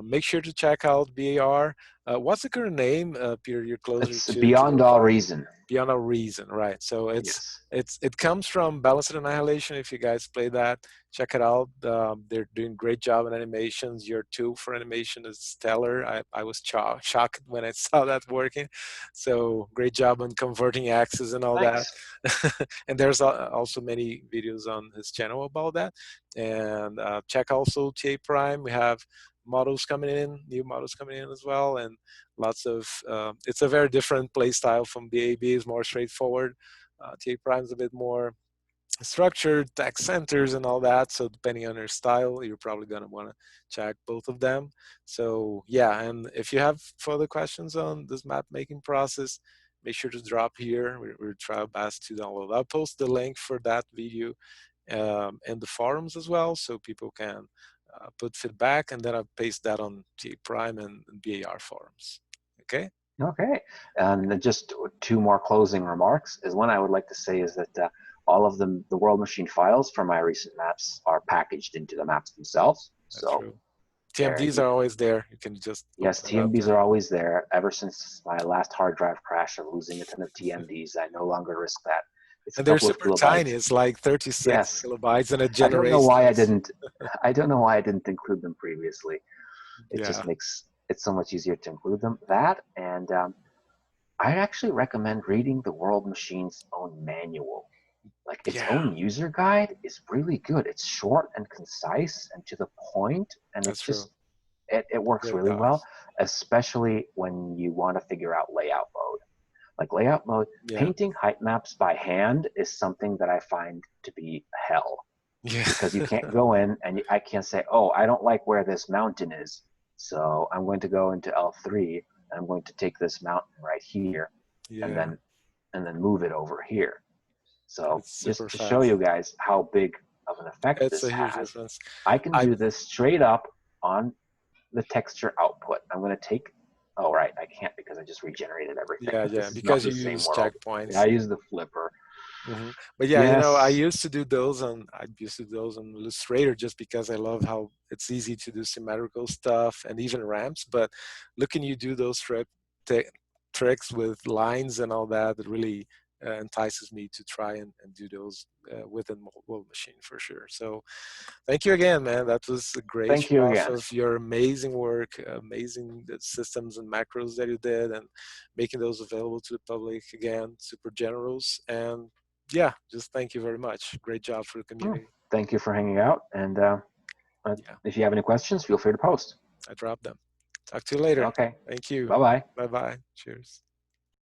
Make sure to check out BAR. What's the current name, Peter? You're closer It's to beyond the all part. reason. Beyond a Reason, right? So Yes. it comes from Balanced Annihilation. If you guys play that, check it out. They're doing great job in animations. Your tool for animation is stellar. I was shocked when I saw that working. So great job on converting axes and all that. Thanks. And there's also many videos on his channel about that. And check also TA Prime. We have models coming in, new models coming in as well, and lots of it's a very different play style from BAB. Is more straightforward. TA Prime is a bit more structured, text centers and all that. So depending on your style, you're probably going to want to check both of them. So yeah, and if you have further questions on this map making process, make sure to drop here. We'll try our best to download. I'll post the link for that video in the forums as well, so people can put feedback, and then I paste that on TA Prime and BAR forums. Okay. Okay, and then just two more closing remarks. Is one I would like to say is that all of the world machine files from my recent maps are packaged into the maps themselves. That's So true. TMDs are always there. You can just yes, open it up TMDs and are always there. Ever since my last hard drive crash of losing a ton of TMDs, I no longer risk that. It's a they're couple of super tiny. kilobytes. It's like 36 Yes, kilobytes, and it I don't know generates why I those. didn't. I don't know why I didn't include them previously. It Yeah. just makes it so much easier to include them. That and I'd actually recommend reading the World Machine's own manual. Like its Yeah. own user guide is really good. It's short and concise and to the point, and That's it's true. just it works Great really well, docs. especially when you want to figure out layout mode. Like layout mode, Yeah. painting height maps by hand is something that I find to be hell Yeah. because you can't go in and I can't say, oh, I don't like where this mountain is, so I'm going to go into L3 and I'm going to take this mountain right here and Yeah. then move it over here. So It's super just to show you fast. guys how big of an effect It's this a huge has, difference. I can I do this straight up on the texture output. I'm going to take, oh, right, I can't because I just regenerated everything. yeah, This is not because the you same use world. Yeah, I checkpoints. use the flipper. But yeah, I Yes. used to do those on Illustrator just because I love how it's easy to do symmetrical stuff and even ramps. But looking you do those tricks with lines and all that, it really entices me to try and do those within World Machine for sure. So thank you again, man. That was a great Thank you show off again. of your amazing work, amazing systems and macros that you did, and making those available to the public again. Super generous, and yeah, just thank you very much. Great job for the community. Thank you for hanging out. And Yeah, if you have any questions, feel free to post. I dropped them. Talk to you later. Okay. Thank you. Bye-bye. Bye bye. Cheers.